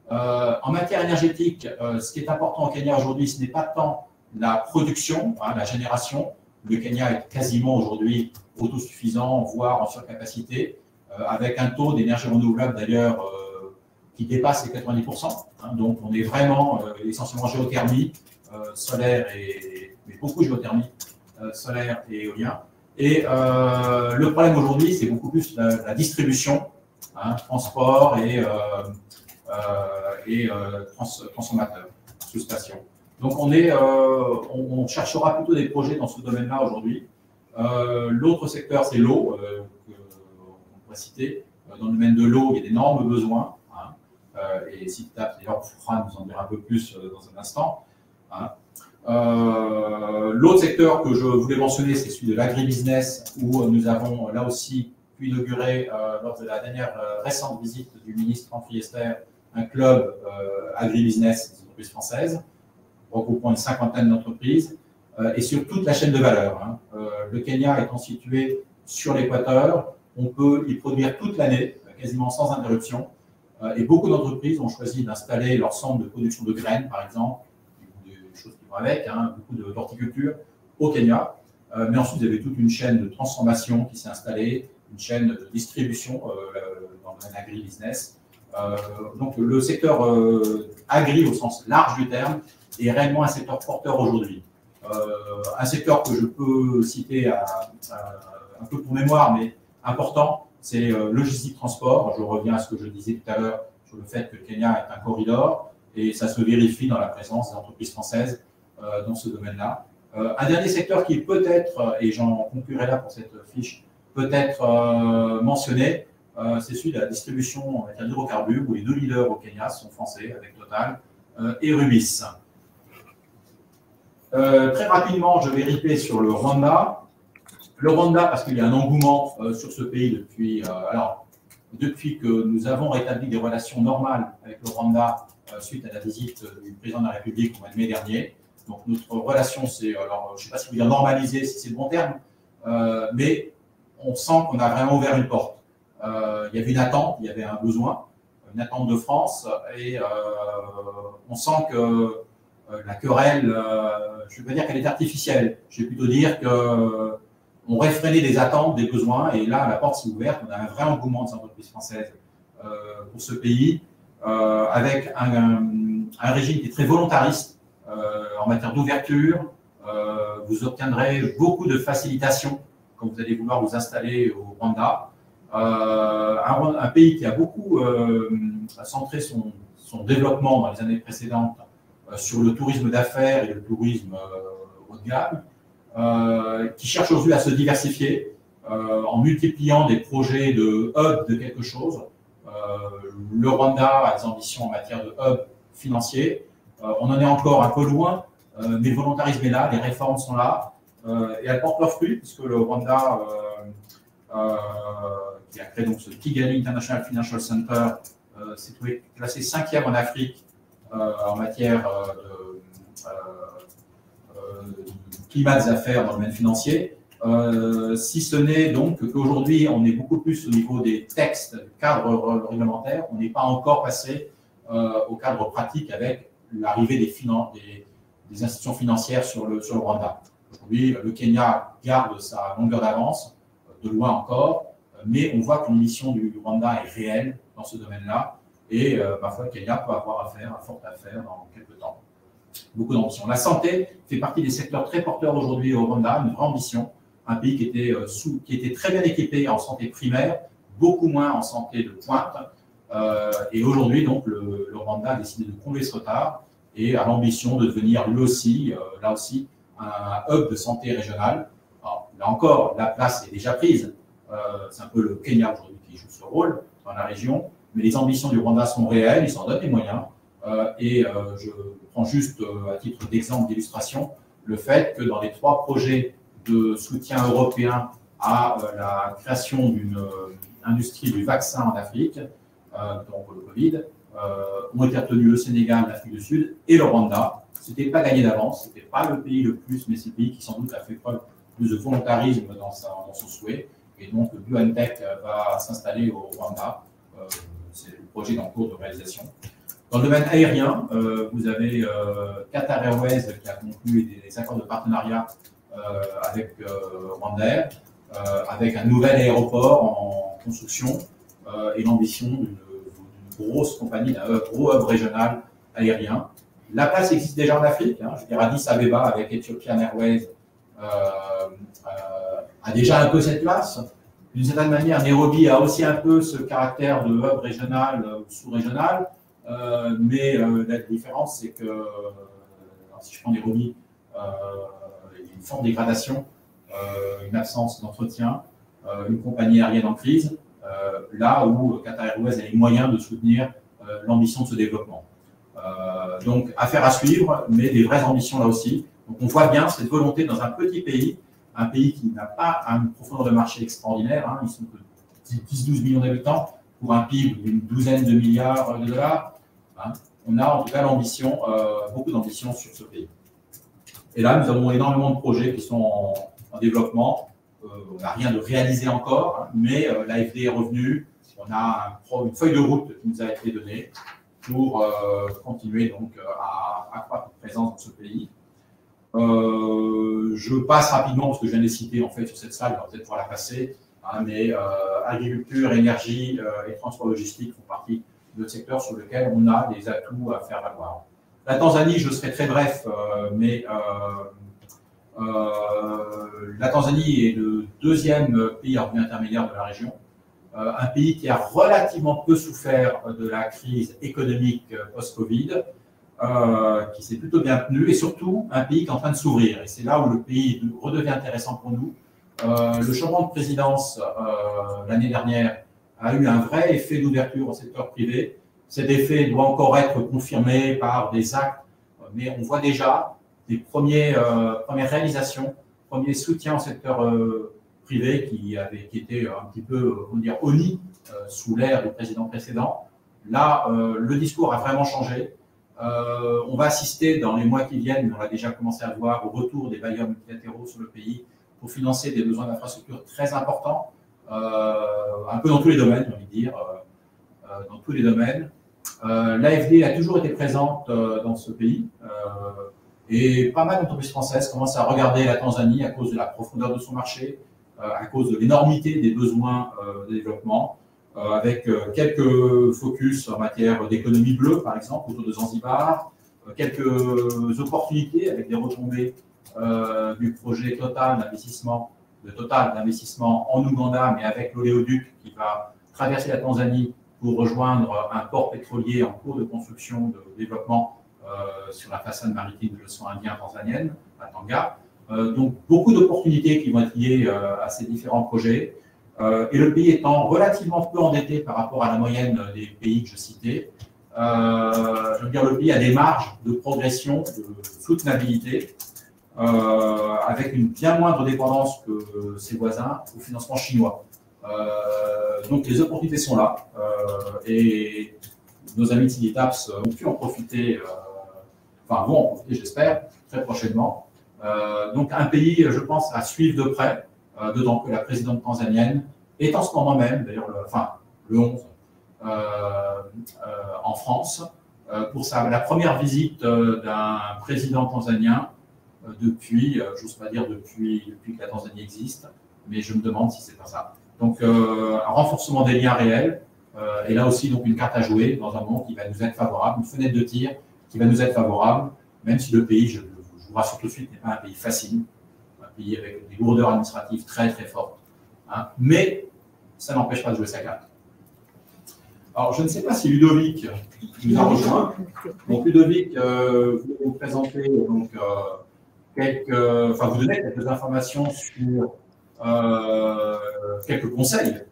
[SPEAKER 1] En matière énergétique, ce qui est important au Kenya aujourd'hui, ce n'est pas tant la production, la génération. Le Kenya est quasiment aujourd'hui autosuffisant, voire en surcapacité, avec un taux d'énergie renouvelable d'ailleurs qui dépasse les 90%. Donc on est vraiment essentiellement géothermie, solaire mais beaucoup géothermie, solaire et éolien. Et le problème aujourd'hui, c'est beaucoup plus la distribution, transport et transformateur, sous-station. Donc on cherchera plutôt des projets dans ce domaine-là aujourd'hui. L'autre secteur, c'est l'eau, qu'on pourrait citer. Dans le domaine de l'eau, il y a d'énormes besoins. Et City-Taps, d'ailleurs, Fran nous en dira un peu plus dans un instant. L'autre secteur que je voulais mentionner, c'est celui de l'agribusiness, où nous avons là aussi pu inaugurer, lors de la dernière récente visite du ministre Franck Riester, un club agribusiness des entreprises françaises, regroupant une cinquantaine d'entreprises, et sur toute la chaîne de valeur. Le Kenya étant situé sur l'équateur, on peut y produire toute l'année, quasiment sans interruption, et beaucoup d'entreprises ont choisi d'installer leur centre de production de graines, par exemple, des choses qui vont avec, beaucoup d'horticulture au Kenya. Mais ensuite, vous avez toute une chaîne de transformation qui s'est installée, une chaîne de distribution dans le domaine agri-business. Donc, le secteur agri, au sens large du terme, est réellement un secteur porteur aujourd'hui. Un secteur que je peux citer un peu pour mémoire, mais important, c'est logistique transport. Je reviens à ce que je disais tout à l'heure sur le fait que le Kenya est un corridor, et ça se vérifie dans la présence des entreprises françaises dans ce domaine-là. Un dernier secteur qui peut-être, et j'en conclurai là pour cette fiche, peut-être mentionné, c'est celui de la distribution d'hydrocarbures, où les deux leaders au Kenya sont français, avec Total et Rubis. Très rapidement, je vais riper sur le Rwanda. Le Rwanda, parce qu'il y a un engouement sur ce pays depuis que nous avons rétabli des relations normales avec le Rwanda suite à la visite du président de la République au mois de mai dernier. Donc notre relation, c'est, alors je ne sais pas si vous dire normaliser, si c'est le bon terme, mais on sent qu'on a vraiment ouvert une porte. Il y avait une attente, il y avait un besoin, une attente de France, et on sent que la querelle, je ne vais pas dire qu'elle est artificielle, je vais plutôt dire que on réfrénait des attentes, des besoins, et là, la porte s'est ouverte. On a un vrai engouement des entreprises françaises pour ce pays, avec un régime qui est très volontariste en matière d'ouverture. Vous obtiendrez beaucoup de facilitation quand vous allez vouloir vous installer au Rwanda. Un pays qui a beaucoup centré son développement dans les années précédentes sur le tourisme d'affaires et le tourisme haut de gamme, qui cherche aujourd'hui à se diversifier en multipliant des projets de hub de quelque chose. Le Rwanda a des ambitions en matière de hub financier. On en est encore un peu loin, mais le volontarisme est là, les réformes sont là, et elles portent leurs fruits, puisque le Rwanda, qui a créé donc ce Kigali International Financial Center, s'est trouvé classé 5e en Afrique en matière de climat des affaires dans le domaine financier. Si ce n'est donc qu'aujourd'hui, on est beaucoup plus au niveau des textes, du cadre réglementaire, on n'est pas encore passé au cadre pratique avec l'arrivée des institutions financières sur le Rwanda. Aujourd'hui, le Kenya garde sa longueur d'avance, de loin encore, mais on voit que l'ambition du Rwanda est réelle dans ce domaine-là, et parfois le Kenya peut avoir un fort affaire dans quelques temps. Beaucoup d'ambition. La santé fait partie des secteurs très porteurs aujourd'hui au Rwanda, une vraie ambition. Un pays qui était très bien équipé en santé primaire, beaucoup moins en santé de pointe. Et aujourd'hui, donc, le Rwanda a décidé de combler ce retard et a l'ambition de devenir lui aussi, là aussi, un hub de santé régional. Alors, là encore, la place est déjà prise. C'est un peu le Kenya aujourd'hui qui joue ce rôle dans la région, mais les ambitions du Rwanda sont réelles, ils s'en donnent les moyens. Je prends juste à titre d'exemple, d'illustration, le fait que dans les 3 projets de soutien européen à la création d'une industrie du vaccin en Afrique, donc le Covid, ont été retenus le Sénégal, l'Afrique du Sud et le Rwanda. Ce n'était pas gagné d'avance, ce n'était pas le pays le plus, mais c'est le pays qui sans doute a fait preuve plus de volontarisme dans son souhait. Et donc, BioNTech va s'installer au Rwanda. C'est le projet en cours de réalisation. Dans le domaine aérien, vous avez Qatar Airways qui a conclu des accords de partenariat avec Rwandair, avec un nouvel aéroport en construction et l'ambition d'une grosse compagnie, d'un gros hub régional aérien. La place existe déjà en Afrique. Je veux dire, Addis Abeba avec Ethiopian Airways a déjà un peu cette place. D'une certaine manière, Nairobi a aussi un peu ce caractère de hub régional ou sous-régional. Mais la différence, c'est que, si je prends Nairobi, il y a une forte dégradation, une absence d'entretien, une compagnie aérienne en crise, là où Qatar Airways a les moyens de soutenir l'ambition de ce développement. Donc, affaire à suivre, mais des vraies ambitions là aussi. Donc, on voit bien cette volonté dans un petit pays, un pays qui n'a pas une profondeur de marché extraordinaire, ils sont de 10-12 millions d'habitants, pour un PIB d'une douzaine de milliards de dollars. On a en tout cas l'ambition, beaucoup d'ambition sur ce pays. Et là, nous avons énormément de projets qui sont en développement. On n'a rien de réalisé encore, mais l'AFD est revenu. On a une feuille de route qui nous a été donnée pour continuer donc à accroître notre présence dans ce pays. Je passe rapidement parce que je viens de les citer en fait sur cette salle, on va peut-être pouvoir la passer, mais agriculture, énergie et transport logistique font partie de notre secteur sur lequel on a des atouts à faire valoir. La Tanzanie, je serai très bref, mais la Tanzanie est le 2e pays à revenu intermédiaire de la région, un pays qui a relativement peu souffert de la crise économique post-Covid, qui s'est plutôt bien tenu, et surtout un pays qui est en train de s'ouvrir. Et c'est là où le pays redevient intéressant pour nous. Le changement de présidence l'année dernière a eu un vrai effet d'ouverture au secteur privé. Cet effet doit encore être confirmé par des actes, mais on voit déjà des premières réalisations, premiers soutiens au secteur privé qui étaient un petit peu, honnis sous l'ère du président précédent. Là, le discours a vraiment changé. On va assister dans les mois qui viennent, mais on a déjà commencé à voir au retour des bailleurs multilatéraux sur le pays pour financer des besoins d'infrastructures très importants, un peu dans tous les domaines, j'ai envie de dire, dans tous les domaines. L'AFD a toujours été présente dans ce pays et pas mal d'entreprises françaises commencent à regarder la Tanzanie à cause de la profondeur de son marché, à cause de l'énormité des besoins de développement, avec quelques focus en matière d'économie bleue, par exemple, autour de Zanzibar, quelques opportunités avec des retombées du projet Total d'investissement en Ouganda, mais avec l'oléoduc qui va traverser la Tanzanie pour rejoindre un port pétrolier en cours de construction de développement sur la façade maritime de l'océan Indien tanzanienne, à Tanga. Donc, beaucoup d'opportunités qui vont être liées à ces différents projets. Et le pays étant relativement peu endetté par rapport à la moyenne des pays que je citais, je veux dire, le pays a des marges de progression, de soutenabilité, avec une bien moindre dépendance que ses voisins au financement chinois. Donc les opportunités sont là, et nos amis de Sigitaps ont pu en profiter, enfin vont en profiter, j'espère, très prochainement. Donc un pays, je pense, à suivre de près, d'autant que la présidente tanzanienne est en ce moment même, d'ailleurs, le 11, en France, pour la première visite d'un président tanzanien depuis, j'ose pas dire depuis que la Tanzanie existe, mais je me demande si c'est pas ça. Donc un renforcement des liens réels, et là aussi donc une carte à jouer dans un monde qui va nous être favorable, une fenêtre de tir qui va nous être favorable, même si le pays, je vous rassure tout de suite, n'est pas un pays facile, un pays avec des lourdeurs administratives très très fortes, hein, mais ça n'empêche pas de jouer sa carte. Alors, je ne sais pas si Ludovic nous a rejoint. Donc, Ludovic, vous vous présenter donc, vous donner quelques informations sur quelques conseils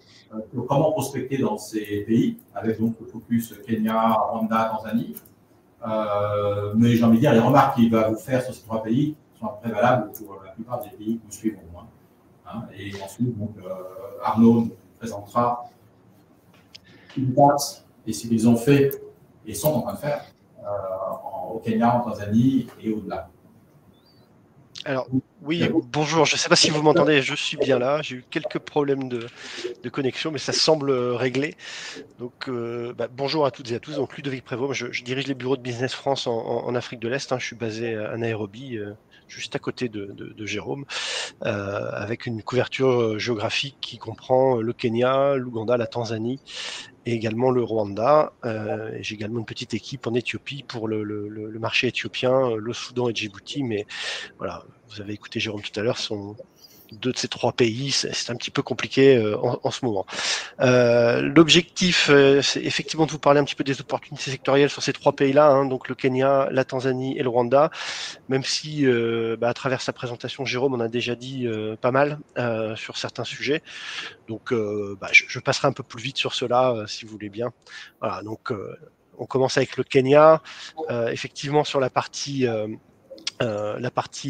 [SPEAKER 1] sur comment prospecter dans ces pays, avec donc le focus Kenya, Rwanda, Tanzanie. Mais j'ai envie de dire, les remarques qu'il va vous faire sur ces trois pays sont à peu près valables pour la plupart des pays que nous suivons. Hein. Et ensuite, donc, Arnaud nous présentera et ce qu'ils ont fait et sont en train de faire au Kenya, en Tanzanie et au-delà.
[SPEAKER 2] Alors, oui, bonjour, je ne sais pas si vous m'entendez, je suis bien là, j'ai eu quelques problèmes de connexion, mais ça semble réglé. Donc, bonjour à toutes et à tous, donc Ludovic Prévost, je dirige les bureaux de Business France en Afrique de l'Est, hein, je suis basé à Nairobi, juste à côté de Jérôme, avec une couverture géographique qui comprend le Kenya, l'Ouganda, la Tanzanie, et également le Rwanda. J'ai également une petite équipe en Éthiopie pour le marché éthiopien, le Soudan et Djibouti, mais voilà, vous avez écouté Jérôme tout à l'heure, sont deux de ces trois pays, c'est un petit peu compliqué en ce moment. L'objectif, c'est effectivement de vous parler un petit peu des opportunités sectorielles sur ces trois pays-là, hein, donc le Kenya, la Tanzanie et le Rwanda, même si à travers sa présentation, Jérôme en a déjà dit pas mal sur certains sujets. Donc je passerai un peu plus vite sur cela, si vous voulez bien. Voilà, donc on commence avec le Kenya, effectivement sur la partie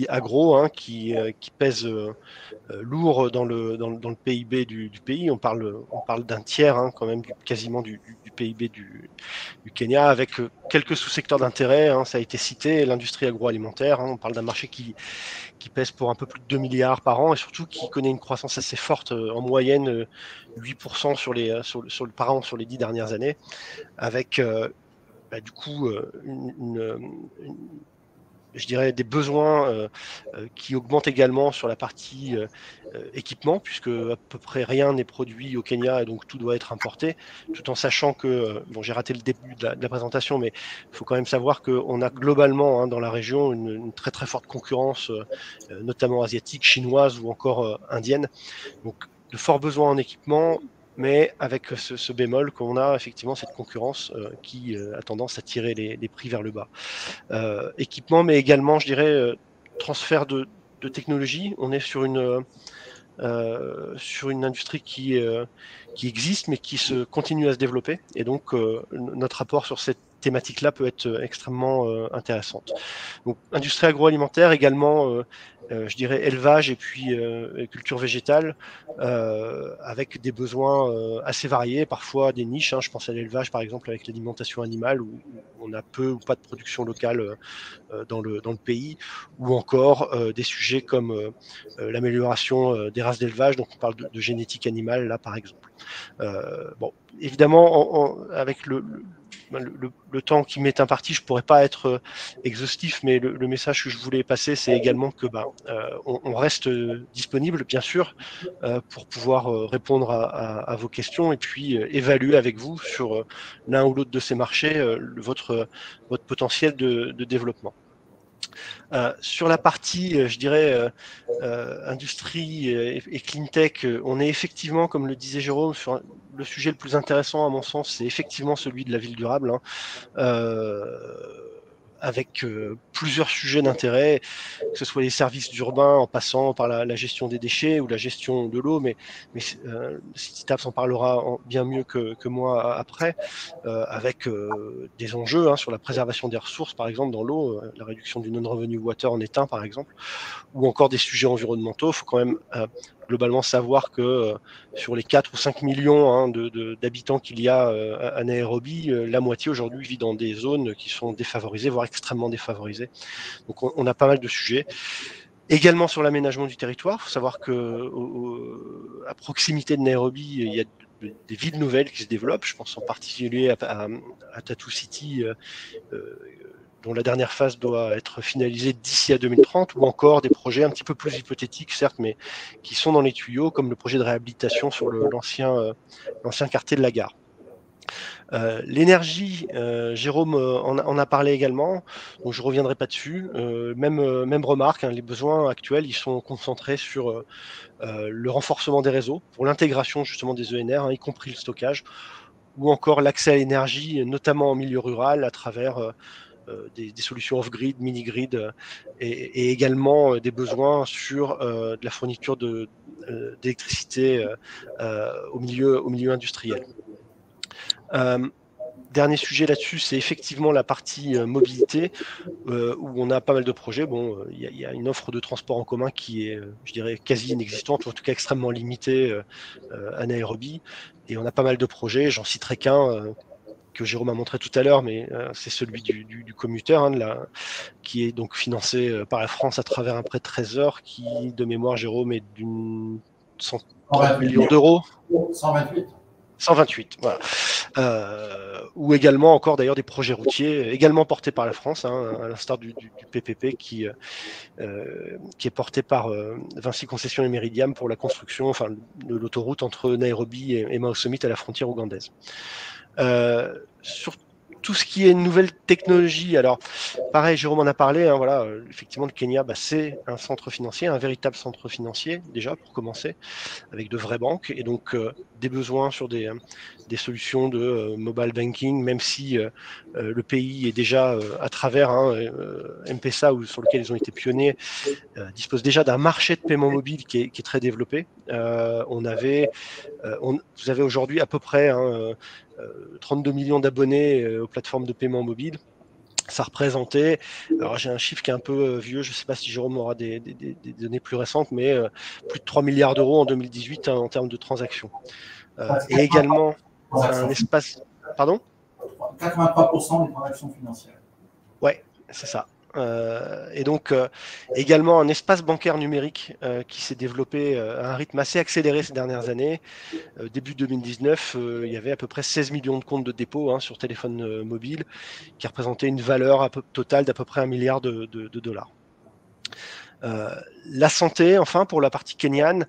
[SPEAKER 2] agro, hein, qui pèse lourd dans le PIB du pays. On parle d'un tiers, hein, quand même, quasiment du PIB du Kenya, avec quelques sous-secteurs d'intérêt, hein, ça a été cité, l'industrie agroalimentaire, hein, on parle d'un marché qui pèse pour un peu plus de 2 milliards par an et surtout qui connaît une croissance assez forte, en moyenne 8% par an sur les 10 dernières années, avec du coup je dirais des besoins qui augmentent également sur la partie équipement, puisque à peu près rien n'est produit au Kenya et donc tout doit être importé, tout en sachant que, j'ai raté le début de la présentation, mais il faut quand même savoir qu'on a globalement, hein, dans la région une très très forte concurrence, notamment asiatique, chinoise ou encore indienne. Donc de forts besoins en équipement, mais avec ce bémol qu'on a effectivement cette concurrence qui a tendance à tirer les prix vers le bas. Équipement, mais également, je dirais, transfert de technologie. On est sur une industrie qui existe, mais qui se continue à se développer. Et donc, notre apport sur cette thématique-là peut être extrêmement intéressante. Donc, industrie agroalimentaire, également, je dirais élevage et puis culture végétale, avec des besoins assez variés, parfois des niches, hein, je pense à l'élevage par exemple avec l'alimentation animale où on a peu ou pas de production locale dans le pays, ou encore des sujets comme l'amélioration des races d'élevage, donc on parle de génétique animale là par exemple. Évidemment avec le temps qui m'est imparti, je pourrais pas être exhaustif, mais le message que je voulais passer, c'est également que on reste disponible, bien sûr, pour pouvoir répondre à vos questions et puis évaluer avec vous sur l'un ou l'autre de ces marchés votre potentiel de développement. Sur la partie, je dirais, industrie et clean tech, on est effectivement, comme le disait Jérôme, sur le sujet le plus intéressant à mon sens, c'est effectivement celui de la ville durable, hein, avec plusieurs sujets d'intérêt, que ce soit les services urbains en passant par la gestion des déchets ou la gestion de l'eau, mais CityTab s'en parlera bien mieux que moi après, avec des enjeux sur la préservation des ressources, par exemple dans l'eau, la réduction du non-revenue water en est un, par exemple, ou encore des sujets environnementaux. Il faut quand même globalement savoir que sur les 4 ou 5 millions d'habitants qu'il y a à Nairobi, la moitié aujourd'hui vit dans des zones qui sont défavorisées, voire extrêmement défavorisées. Donc on a pas mal de sujets. Également sur l'aménagement du territoire, il faut savoir que à proximité de Nairobi, il y a des villes nouvelles qui se développent. Je pense en particulier à Tattoo City, dont la dernière phase doit être finalisée d'ici à 2030, ou encore des projets un petit peu plus hypothétiques, certes, mais qui sont dans les tuyaux, comme le projet de réhabilitation sur l'ancien quartier de la gare. L'énergie, Jérôme en a parlé également, donc je ne reviendrai pas dessus. Même remarque, les besoins actuels, ils sont concentrés sur le renforcement des réseaux, pour l'intégration justement des ENR, y compris le stockage, ou encore l'accès à l'énergie, notamment en milieu rural, à travers des solutions off-grid, mini-grid, et également des besoins sur de la fourniture d'électricité au milieu industriel. Dernier sujet là-dessus, c'est effectivement la partie mobilité, où on a pas mal de projets. Bon, il y a une offre de transport en commun qui est, je dirais, quasi inexistante, ou en tout cas extrêmement limitée à Nairobi. Et on a pas mal de projets, j'en citerai qu'un que Jérôme a montré tout à l'heure, mais c'est celui du commuteur, qui est donc financé par la France à travers un prêt de trésor qui, de mémoire, Jérôme, est d'une 130 millions d'euros.
[SPEAKER 1] 128.
[SPEAKER 2] 128, voilà. Ou également encore d'ailleurs des projets routiers, également portés par la France, à l'instar du PPP qui est porté par Vinci Concessions et Meridiam pour la construction de l'autoroute entre Nairobi et Mau Summit à la frontière ougandaise. Sur tout ce qui est nouvelles technologies, alors pareil, Jérôme en a parlé, voilà, effectivement le Kenya, c'est un centre financier, un véritable centre financier déjà pour commencer, avec de vraies banques, et donc des besoins sur des solutions de mobile banking, même si le pays est déjà à travers M-Pesa, sur lequel ils ont été pionniers, dispose déjà d'un marché de paiement mobile qui est très développé. Vous avez aujourd'hui à peu près 32 millions d'abonnés aux plateformes de paiement mobile. Ça représentait, alors j'ai un chiffre qui est un peu vieux, je ne sais pas si Jérôme aura des données plus récentes, mais plus de 3 milliards d'euros en 2018 en termes de transactions. Et également un espace... Pardon ?
[SPEAKER 1] 83% des transactions financières.
[SPEAKER 2] Ouais, c'est ça. Et donc également un espace bancaire numérique qui s'est développé à un rythme assez accéléré ces dernières années. Début 2019, il y avait à peu près 16 millions de comptes de dépôt sur téléphone mobile, qui représentaient une valeur totale d'à peu près 1 milliard de dollars. La santé, enfin, pour la partie kenyane,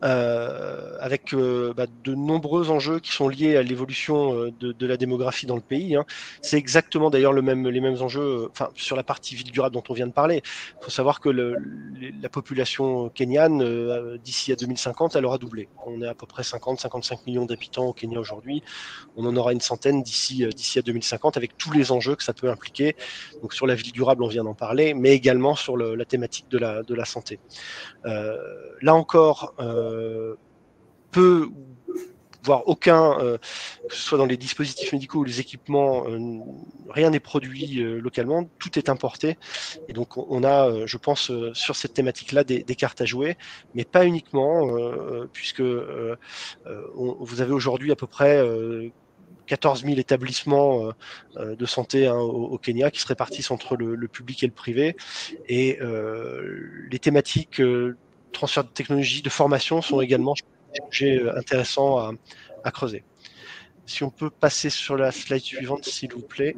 [SPEAKER 2] avec de nombreux enjeux qui sont liés à l'évolution de la démographie dans le pays. C'est exactement d'ailleurs les mêmes enjeux sur la partie ville durable dont on vient de parler. Il faut savoir que la population kenyane, d'ici à 2050, elle aura doublé. On est à peu près 50-55 millions d'habitants au Kenya aujourd'hui. On en aura une centaine d'ici à 2050, avec tous les enjeux que ça peut impliquer. Donc sur la ville durable, on vient d'en parler, mais également sur la thématique de la santé. Là encore, peu, voire aucun, que ce soit dans les dispositifs médicaux ou les équipements, rien n'est produit localement, tout est importé. Et donc on a, je pense, sur cette thématique-là, des cartes à jouer, mais pas uniquement, puisque vous avez aujourd'hui à peu près 14 000 établissements de santé au Kenya qui se répartissent entre le public et le privé. Et les thématiques transfert de technologie, de formation sont également des sujets intéressants à creuser. Si on peut passer sur la slide suivante, s'il vous plaît.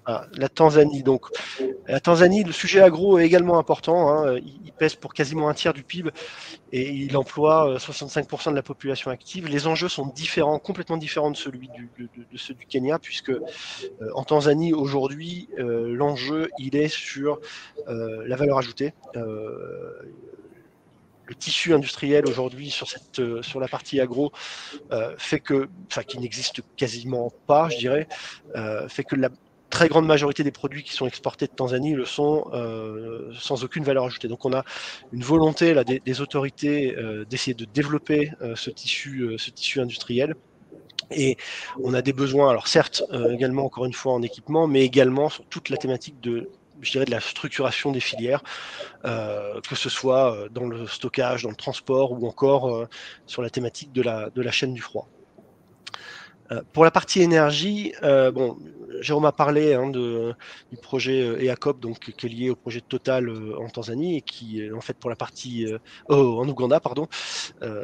[SPEAKER 2] Ah, la Tanzanie. Donc, la Tanzanie, le sujet agro est également important. Hein. Il pèse pour quasiment un tiers du PIB et il emploie 65% de la population active. Les enjeux sont différents, complètement différents de ceux du Kenya, puisque en Tanzanie, aujourd'hui, l'enjeu, il est sur la valeur ajoutée. Le tissu industriel aujourd'hui sur la partie agro fait que, enfin, qui n'existe quasiment pas, je dirais, fait que la très grande majorité des produits qui sont exportés de Tanzanie le sont sans aucune valeur ajoutée. Donc on a une volonté là, des autorités d'essayer de développer ce tissu industriel. Et on a des besoins, alors certes, également encore une fois en équipement, mais également sur toute la thématique de la structuration des filières, que ce soit dans le stockage, dans le transport ou encore sur la thématique de la chaîne du froid. Pour la partie énergie, bon, Jérôme a parlé du projet EACOP, donc qui est lié au projet de Total en Tanzanie et qui est en fait pour la partie en Ouganda, pardon,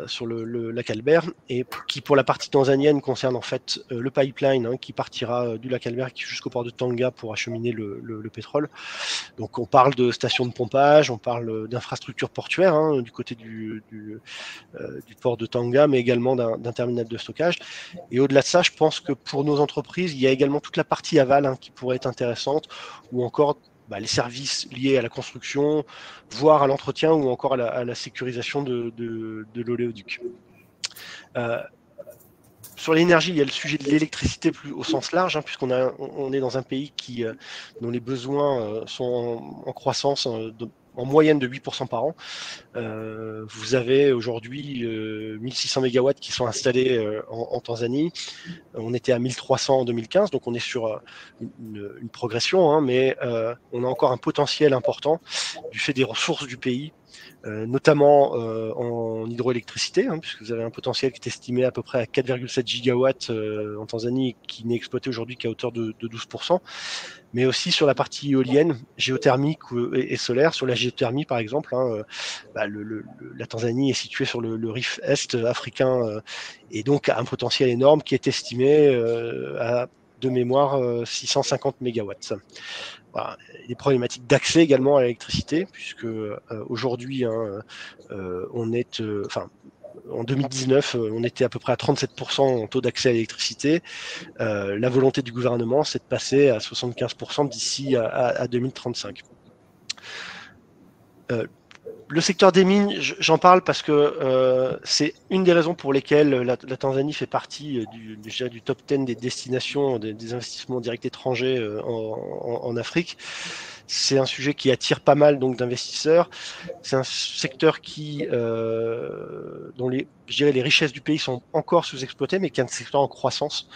[SPEAKER 2] sur le lac Albert, et qui pour la partie tanzanienne concerne en fait le pipeline qui partira du lac Albert jusqu'au port de Tanga pour acheminer le pétrole. Donc on parle de stations de pompage, on parle d'infrastructures portuaires du côté du port de Tanga, mais également d'un terminal de stockage. Et au-delà de ça, je pense que pour nos entreprises, il y a également toute la partie aval qui pourrait être intéressante, ou encore les services liés à la construction, voire à l'entretien, ou encore à la sécurisation de l'oléoduc. Sur l'énergie, il y a le sujet de l'électricité plus au sens large, puisqu'on est dans un pays dont les besoins sont en croissance en moyenne de 8% par an. Vous avez aujourd'hui 1600 MW qui sont installés en Tanzanie. On était à 1300 en 2015, donc on est sur une progression, mais on a encore un potentiel important du fait des ressources du pays, notamment en hydroélectricité, puisque vous avez un potentiel qui est estimé à peu près à 4,7 gigawatts en Tanzanie, qui n'est exploité aujourd'hui qu'à hauteur de 12%, mais aussi sur la partie éolienne, géothermique et solaire. Sur la géothermie, par exemple, la Tanzanie est située sur le rift est africain et donc a un potentiel énorme qui est estimé à, de mémoire, 650 mégawatts. Voilà. Des problématiques d'accès également à l'électricité, puisque aujourd'hui, on est, en 2019, on était à peu près à 37% en taux d'accès à l'électricité. La volonté du gouvernement, c'est de passer à 75% d'ici à 2035. Le secteur des mines, j'en parle parce que c'est une des raisons pour lesquelles la Tanzanie fait partie du top 10 des destinations des investissements directs étrangers en Afrique. C'est un sujet qui attire pas mal d'investisseurs. C'est un secteur dont les richesses du pays sont encore sous-exploitées, mais qui est un secteur en croissance.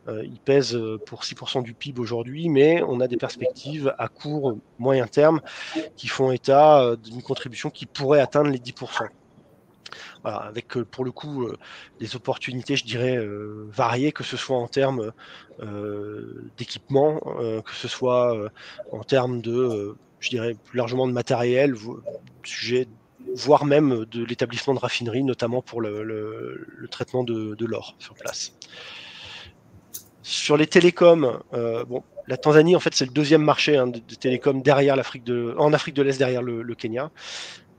[SPEAKER 2] Il pèse pour 6% du PIB aujourd'hui, mais on a des perspectives à court, moyen terme qui font état d'une contribution qui pourrait atteindre les 10%. Voilà, avec pour le coup des opportunités, je dirais, variées, que ce soit en termes d'équipement, que ce soit en termes de, je dirais, plus largement de matériel, voire même de l'établissement de raffineries, notamment pour le traitement de l'or sur place. Sur les télécoms, la Tanzanie, en fait, c'est le deuxième marché de télécoms derrière en Afrique de l'Est, derrière le Kenya.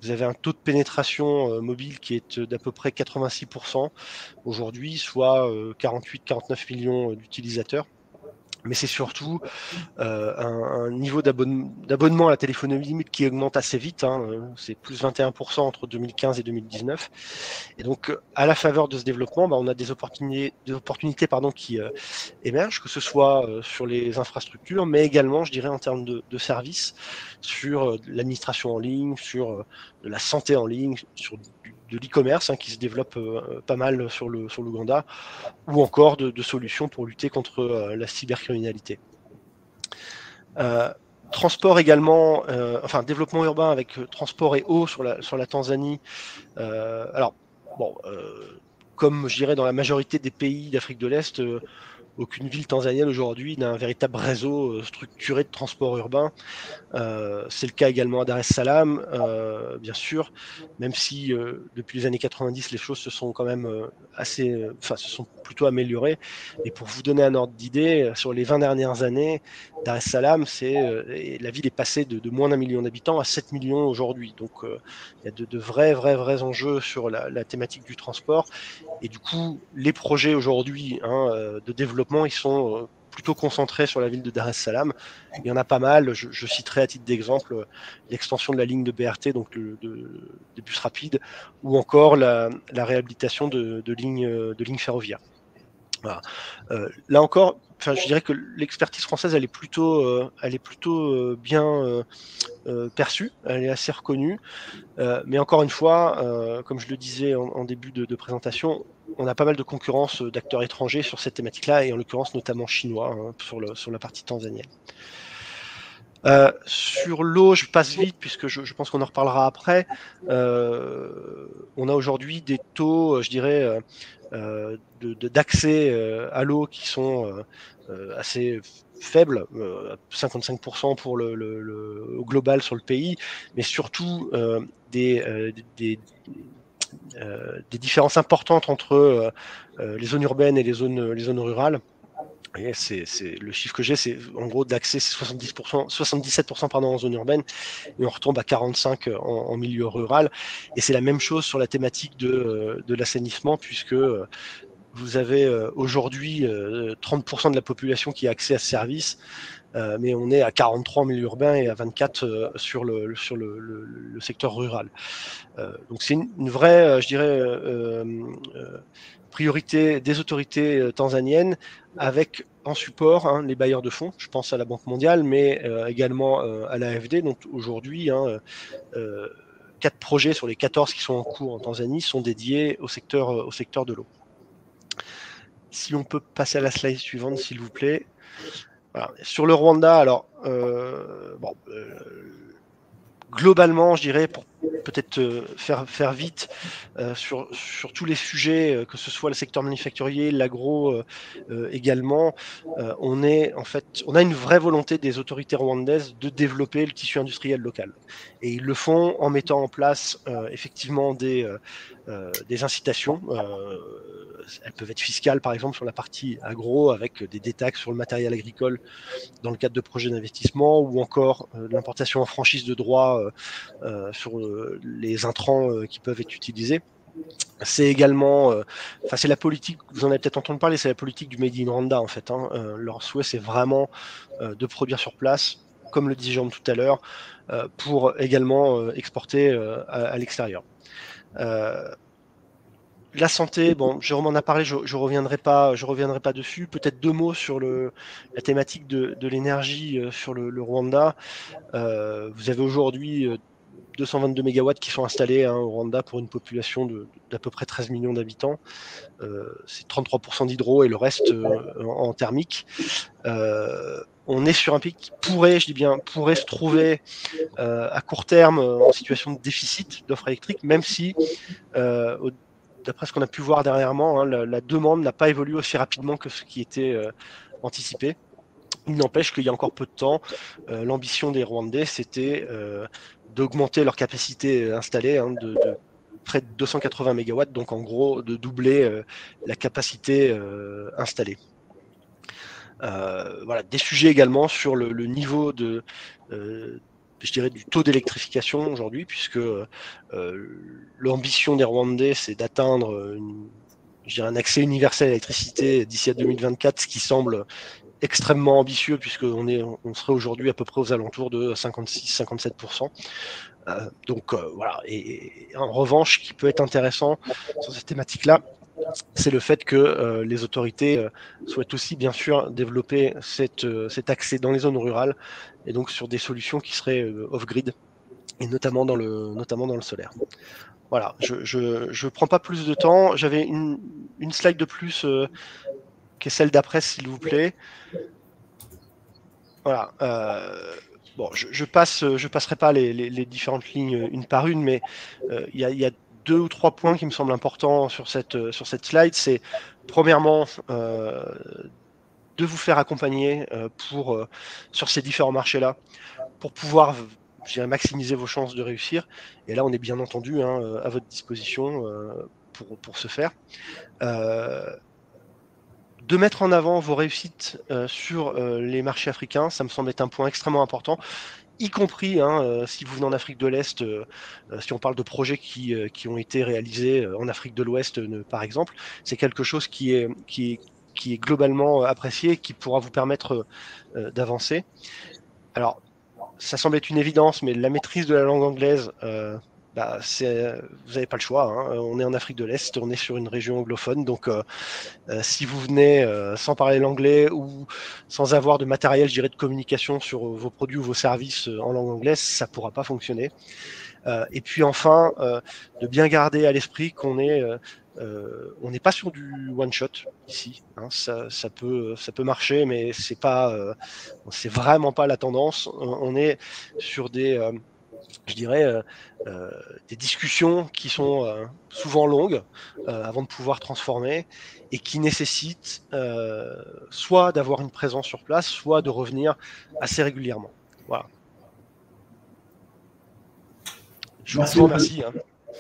[SPEAKER 2] Vous avez un taux de pénétration mobile qui est d'à peu près 86% aujourd'hui, soit 48-49 millions d'utilisateurs. Mais c'est surtout un niveau d'abonnement à la téléphonie mobile qui augmente assez vite. C'est plus 21% entre 2015 et 2019. Et donc, à la faveur de ce développement, on a des opportunités qui émergent, que ce soit sur les infrastructures, mais également, je dirais, en termes de services, sur l'administration en ligne, sur de la santé en ligne, sur de l'e-commerce qui se développe pas mal sur l'Ouganda, ou encore de solutions pour lutter contre la cybercriminalité. Transport également, développement urbain avec transport et eau sur la Tanzanie. Comme je dirais dans la majorité des pays d'Afrique de l'Est, aucune ville tanzanienne aujourd'hui n'a un véritable réseau structuré de transport urbain. C'est le cas également à Dar es Salaam, bien sûr, même si depuis les années 90, les choses se sont quand même se sont plutôt améliorées. Et pour vous donner un ordre d'idée, sur les 20 dernières années, Dar es Salaam, la ville est passée de moins d'1 million d'habitants à 7 millions aujourd'hui. Donc il y a de vrais enjeux sur la thématique du transport. Et du coup, les projets aujourd'hui de développement, ils sont plutôt concentrés sur la ville de Dar es Salaam. Il y en a pas mal. Je citerai à titre d'exemple l'extension de la ligne de BRT, donc des bus rapides, ou encore la réhabilitation de lignes ferroviaires. Voilà. Là encore, je dirais que l'expertise française, elle est plutôt bien perçue, elle est assez reconnue. Mais encore une fois, comme je le disais en début de présentation, on a pas mal de concurrence d'acteurs étrangers sur cette thématique-là, et en l'occurrence notamment chinois sur la partie tanzanienne. Sur l'eau, je passe vite puisque je pense qu'on en reparlera après. On a aujourd'hui des taux, je dirais, d'accès à l'eau qui sont assez faibles, 55% pour au global sur le pays, mais surtout des différences importantes entre les zones urbaines et les zones rurales. Et le chiffre que j'ai, c'est en gros d'accès, c'est 77% en zone urbaine, et on retombe à 45% en milieu rural. Et c'est la même chose sur la thématique de l'assainissement, puisque vous avez aujourd'hui 30% de la population qui a accès à ce service, mais on est à 43 en milieu urbain et à 24 sur le secteur rural. Donc c'est une vraie, je dirais, priorité des autorités tanzaniennes, avec en support les bailleurs de fonds. Je pense à la Banque mondiale, mais également à l'AFD. Donc aujourd'hui, 4 projets sur les 14 qui sont en cours en Tanzanie sont dédiés au secteur de l'eau. Si on peut passer à la slide suivante, s'il vous plaît. Voilà. Sur le Rwanda, alors, globalement, je dirais, pour peut-être faire vite sur tous les sujets, que ce soit le secteur manufacturier, l'agro également, on a une vraie volonté des autorités rwandaises de développer le tissu industriel local. Et ils le font en mettant en place effectivement des incitations. Elles peuvent être fiscales, par exemple, sur la partie agro, avec des détaxes sur le matériel agricole dans le cadre de projets d'investissement, ou encore l'importation en franchise de droits sur les intrants qui peuvent être utilisés. C'est également, c'est la politique, vous en avez peut-être entendu parler, c'est la politique du Made in Rwanda en fait. Leur souhait, c'est vraiment de produire sur place, comme le disait Jérôme tout à l'heure, pour également exporter à l'extérieur. La santé, bon, Jérôme en a parlé, je reviendrai pas dessus. Peut-être 2 mots sur la thématique de l'énergie sur le Rwanda. Vous avez aujourd'hui 222 mégawatts qui sont installés au Rwanda pour une population d'à peu près 13 millions d'habitants. C'est 33% d'hydro et le reste en thermique. On est sur un pays qui pourrait se trouver à court terme en situation de déficit d'offres électriques, même si d'après ce qu'on a pu voir dernièrement, la demande n'a pas évolué aussi rapidement que ce qui était anticipé. Il n'empêche qu'il y a encore peu de temps, l'ambition des Rwandais, c'était d'augmenter leur capacité installée de près de 280 MW, donc en gros de doubler la capacité installée. Voilà, des sujets également sur le niveau je dirais du taux d'électrification aujourd'hui, puisque l'ambition des Rwandais, c'est d'atteindre un accès universel à l'électricité d'ici à 2024, ce qui semble extrêmement ambitieux, puisqu'on serait aujourd'hui à peu près aux alentours de 56-57%. Donc voilà. Et en revanche, ce qui peut être intéressant sur cette thématique-là, c'est le fait que les autorités souhaitent aussi, bien sûr, développer cet accès dans les zones rurales, et donc sur des solutions qui seraient off-grid, et notamment dans le solaire. Voilà, je prends pas plus de temps. J'avais une slide de plus qui est celle d'après, s'il vous plaît. Voilà. Bon, je passerai pas les différentes lignes une par une, mais il y a 2 ou 3 points qui me semblent importants sur cette slide. C'est premièrement de vous faire accompagner sur ces différents marchés-là pour pouvoir, je dirais, maximiser vos chances de réussir. Et là, on est bien entendu à votre disposition pour ce faire. De mettre en avant vos réussites sur les marchés africains, ça me semble être un point extrêmement important, y compris si vous venez en Afrique de l'Est, si on parle de projets qui ont été réalisés en Afrique de l'Ouest, par exemple, c'est quelque chose qui est globalement apprécié, qui pourra vous permettre d'avancer. Alors, ça semble être une évidence, mais la maîtrise de la langue anglaise, vous n'avez pas le choix. On est en Afrique de l'Est, on est sur une région anglophone, donc si vous venez sans parler l'anglais ou sans avoir de matériel, je dirais, de communication sur vos produits ou vos services en langue anglaise, ça ne pourra pas fonctionner. Et puis enfin, de bien garder à l'esprit qu'on est on n'est pas sur du one shot ici. Ça peut marcher, mais c'est vraiment pas la tendance. On est sur des discussions qui sont souvent longues avant de pouvoir transformer et qui nécessitent soit d'avoir une présence sur place, soit de revenir assez régulièrement. Voilà. Je vous remercie.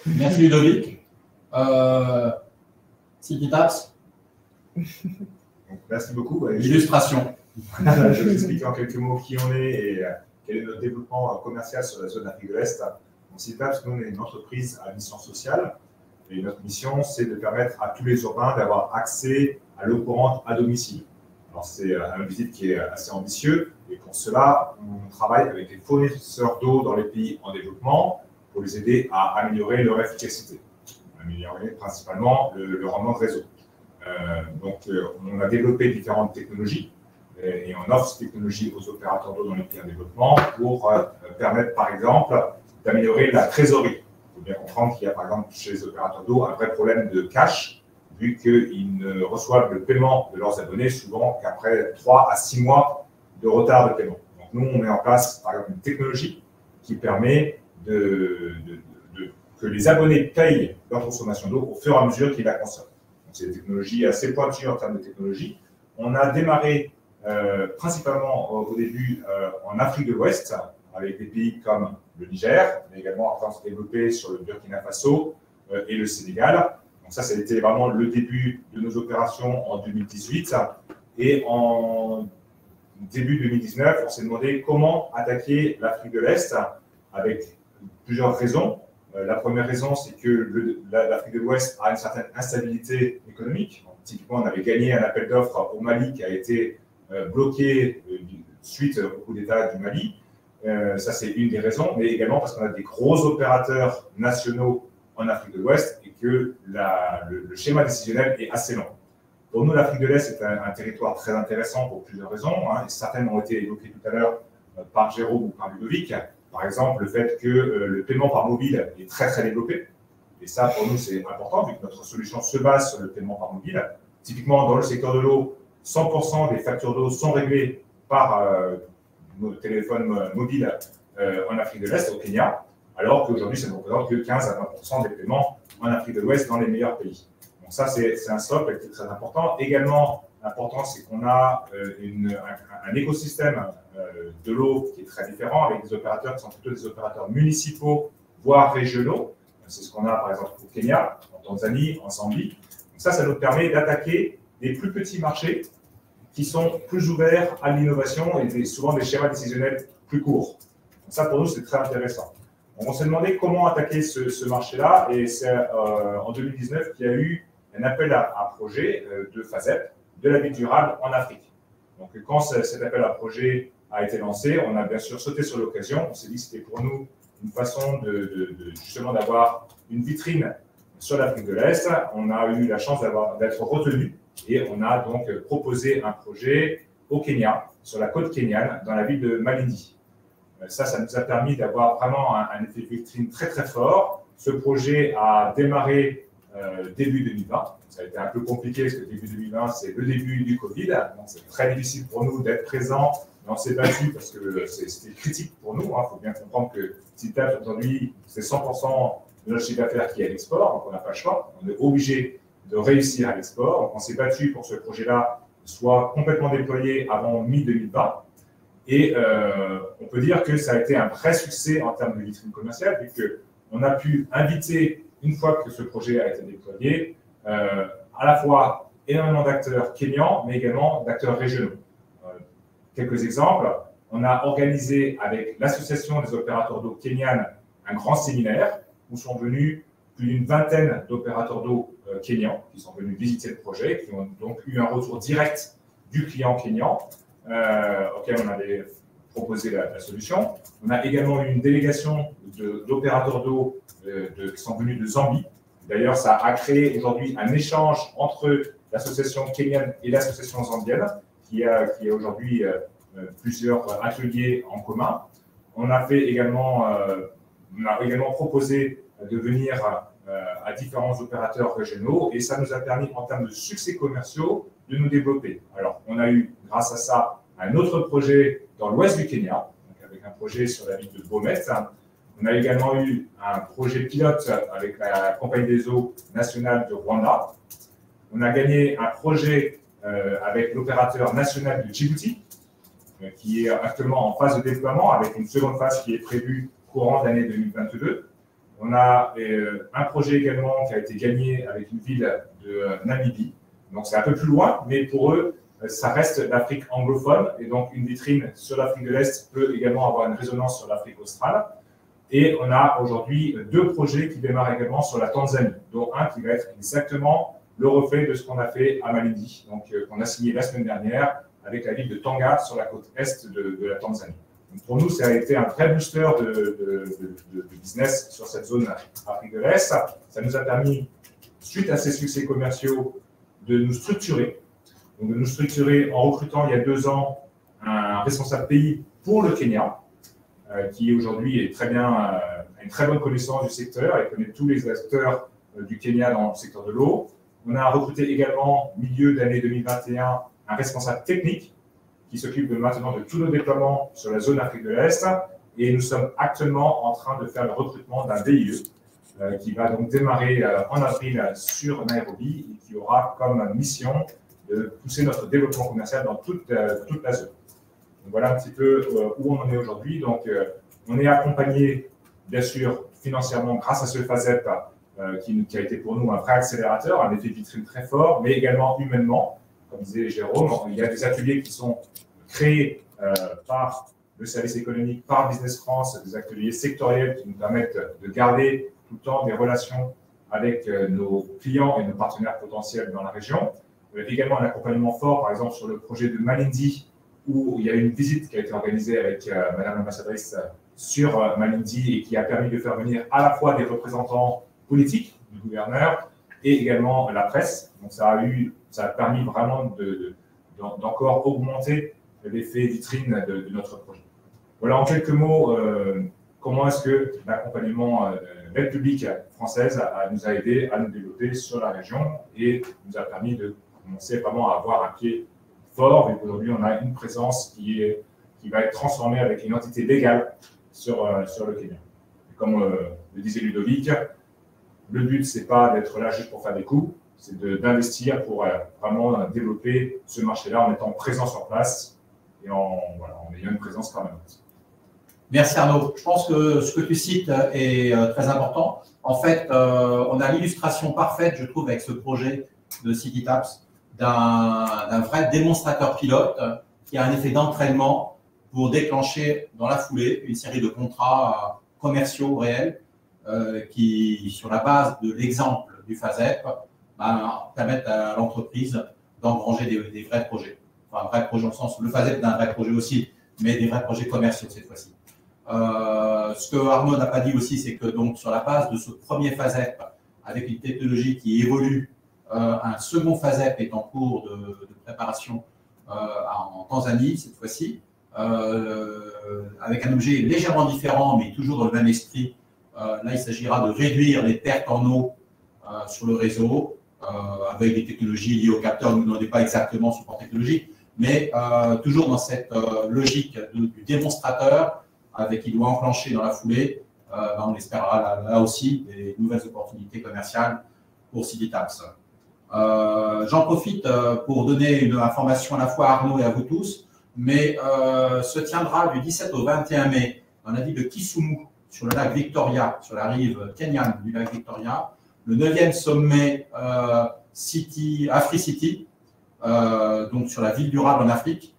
[SPEAKER 1] Merci Ludovic. Tikitaps.
[SPEAKER 3] Merci beaucoup.
[SPEAKER 1] Illustration.
[SPEAKER 3] Je vais vous expliquer en quelques mots qui on est et quel est notre développement commercial sur la zone d'Afrique de l'Est. Tikitaps, nous, on est une entreprise à mission sociale et notre mission, c'est de permettre à tous les urbains d'avoir accès à l'eau courante à domicile. Alors, c'est un objectif qui est assez ambitieux et pour cela, on travaille avec les fournisseurs d'eau dans les pays en développement pour les aider à améliorer leur efficacité, améliorer principalement le rendement de réseau. On a développé différentes technologies et on offre ces technologies aux opérateurs d'eau dans les pays en développement pour permettre, par exemple, d'améliorer la trésorerie. Il faut bien comprendre qu'il y a, par exemple, chez les opérateurs d'eau, un vrai problème de cash, vu qu'ils ne reçoivent le paiement de leurs abonnés souvent qu'après 3 à 6 mois de retard de paiement. Donc, nous, on met en place, par exemple, une technologie qui permet que les abonnés payent leur consommation d'eau au fur et à mesure qu'ils la consomment. C'est une technologie assez pointue en termes de technologie. On a démarré principalement au début en Afrique de l'Ouest, avec des pays comme le Niger, mais également en train de se développer sur le Burkina Faso et le Sénégal. Donc ça a été vraiment le début de nos opérations en 2018. Et en début 2019, on s'est demandé comment attaquer l'Afrique de l'Est avec plusieurs raisons. La première raison, c'est que l'Afrique de l'Ouest a une certaine instabilité économique. Donc, typiquement, on avait gagné un appel d'offres au Mali qui a été bloqué suite au coup d'État du Mali. Ça, c'est une des raisons, mais également parce qu'on a des gros opérateurs nationaux en Afrique de l'Ouest et que le schéma décisionnel est assez long. Pour nous, l'Afrique de l'Est est un territoire très intéressant pour plusieurs raisons, et certaines ont été évoquées tout à l'heure par Jérôme ou par Ludovic. Par exemple, le fait que le paiement par mobile est très, très développé. Et ça, pour nous, c'est important, vu que notre solution se base sur le paiement par mobile. Typiquement, dans le secteur de l'eau, 100% des factures d'eau sont réglées par nos téléphones mobiles en Afrique de l'Est, au Kenya, alors qu'aujourd'hui, ça ne représente que 15 à 20% des paiements en Afrique de l'Ouest dans les meilleurs pays. Donc ça, c'est un socle qui est très important. Également, important, c'est qu'on a un écosystème de l'eau qui est très différent, avec des opérateurs qui sont plutôt des opérateurs municipaux, voire régionaux. C'est ce qu'on a, par exemple, au Kenya, en Tanzanie, en Zambie. Donc ça nous permet d'attaquer des plus petits marchés qui sont plus ouverts à l'innovation et souvent des schémas décisionnels plus courts. Donc ça, pour nous, c'est très intéressant. Donc, on s'est demandé comment attaquer ce marché-là, et c'est en 2019 qu'il y a eu un appel à projet de FASEP, de la vie durable en Afrique. Donc, quand cet appel à projet a été lancé, on a bien sûr sauté sur l'occasion. On s'est dit que c'était pour nous une façon justement d'avoir une vitrine sur l'Afrique de l'Est. On a eu la chance d'être retenu et on a donc proposé un projet au Kenya, sur la côte kenyane, dans la ville de Malindi. Ça nous a permis d'avoir vraiment un effet vitrine très très fort. Ce projet a démarré début 2020. Ça a été un peu compliqué parce que début 2020, c'est le début du Covid. Donc, c'est très difficile pour nous d'être présents. Mais on s'est battu parce que c'était critique pour nous. Il faut bien comprendre que Tikitaps, aujourd'hui, c'est 100% de notre chiffre d'affaires qui est à l'export. Donc, on n'a pas le choix. On est obligé de réussir à l'export. Donc, on s'est battu pour ce projet-là soit complètement déployé avant mi-2020. Et on peut dire que ça a été un vrai succès en termes de vitrine commerciale, puisqu'on a pu inviter, une fois que ce projet a été déployé, à la fois énormément d'acteurs kenyans, mais également d'acteurs régionaux. Quelques exemples, on a organisé avec l'Association des opérateurs d'eau kenyanes un grand séminaire où sont venus plus d'une vingtaine d'opérateurs d'eau kenyans qui sont venus visiter le projet, qui ont donc eu un retour direct du client kenyan auquel on avait proposé la solution. On a également eu une délégation d'opérateurs d'eau qui sont venus de Zambie. D'ailleurs, ça a créé aujourd'hui un échange entre l'association kenyane et l'association zambienne, qui a aujourd'hui plusieurs ateliers en commun. On a également proposé de venir à différents opérateurs régionaux et ça nous a permis, en termes de succès commerciaux, de nous développer. Alors, on a eu, grâce à ça, un autre projet dans l'ouest du Kenya, donc avec un projet sur la ville de Bomet. On a également eu un projet pilote avec la Compagnie des eaux nationale de Rwanda. On a gagné un projet avec l'opérateur national de Djibouti, qui est actuellement en phase de déploiement, avec une seconde phase qui est prévue courant d'année 2022. On a un projet également qui a été gagné avec une ville de Namibie. Donc c'est un peu plus loin, mais pour eux, ça reste l'Afrique anglophone. Et donc une vitrine sur l'Afrique de l'Est peut également avoir une résonance sur l'Afrique australe. Et on a aujourd'hui 2 projets qui démarrent également sur la Tanzanie, dont un qui va être exactement le reflet de ce qu'on a fait à Malindi, donc qu'on a signé la semaine dernière avec la ville de Tanga sur la côte est de la Tanzanie. Donc pour nous, ça a été un vrai booster de business sur cette zone Afrique de l'Est. Ça nous a permis, suite à ces succès commerciaux, de nous structurer. Donc de nous structurer en recrutant il y a 2 ans un responsable pays pour le Kenya, qui aujourd'hui est a une très bonne connaissance du secteur et connaît tous les acteurs du Kenya dans le secteur de l'eau. On a recruté également, milieu d'année 2021, un responsable technique qui s'occupe maintenant de tous nos déploiements sur la zone Afrique de l'Est. Et nous sommes actuellement en train de faire le recrutement d'un BIE qui va donc démarrer en avril sur Nairobi et qui aura comme mission de pousser notre développement commercial dans toute la zone. Donc voilà un petit peu où on en est aujourd'hui. Donc on est accompagné, bien sûr, financièrement grâce à ce FASEP qui a été pour nous un vrai accélérateur, un effet vitrine très fort, mais également humainement. Comme disait Jérôme, il y a des ateliers qui sont créés par le service économique, par Business France, des ateliers sectoriels qui nous permettent de garder tout le temps des relations avec nos clients et nos partenaires potentiels dans la région. Également un accompagnement fort, par exemple, sur le projet de Malindi, où il y a une visite qui a été organisée avec Madame l'ambassadrice sur Malindi et qui a permis de faire venir à la fois des représentants politiques du gouverneur et également la presse. Donc ça a permis vraiment d'encore augmenter l'effet vitrine de notre projet. Voilà en quelques mots comment est-ce que l'accompagnement de l'aide publique française nous a aidé à nous développer sur la région et nous a permis de commencer vraiment à avoir un pied fort et qu'aujourd'hui on a une présence qui va être transformée avec une entité légale sur le Kenya. Et comme le disait Ludovic, le but c'est pas d'être là juste pour faire des coups, c'est d'investir pour vraiment développer ce marché-là en étant présent sur place et en ayant une présence permanente.
[SPEAKER 1] Merci Arnaud. Je pense que ce que tu cites est très important. En fait, on a l'illustration parfaite, je trouve, avec ce projet de CityTaps, d'un vrai démonstrateur pilote qui a un effet d'entraînement pour déclencher dans la foulée une série de contrats commerciaux réels qui, sur la base de l'exemple du FASEP, permettent à l'entreprise d'engranger des vrais projets. Enfin, un vrai projet au sens où le FASEP d'un vrai projet aussi, mais des vrais projets commerciaux cette fois-ci. Ce que Arnaud n'a pas dit aussi, c'est que donc sur la base de ce premier FASEP, avec une technologie qui évolue, un second FASEP est en cours de préparation en Tanzanie cette fois-ci, avec un objet légèrement différent, mais toujours dans le même esprit. Là, il s'agira de réduire les pertes en eau sur le réseau, avec des technologies liées au capteur. Nous n'en est pas exactement support technologique, mais toujours dans cette logique du démonstrateur, avec qui doit enclencher dans la foulée, on espérera là aussi des nouvelles opportunités commerciales pour CityTaps. J'en profite pour donner une information à la fois à Arnaud et à vous tous, mais se tiendra du 17 au 21 mai dans la ville de Kisumu, sur le lac Victoria, sur la rive kenyane du lac Victoria, le 9e sommet Afri-City, donc sur la ville durable en Afrique.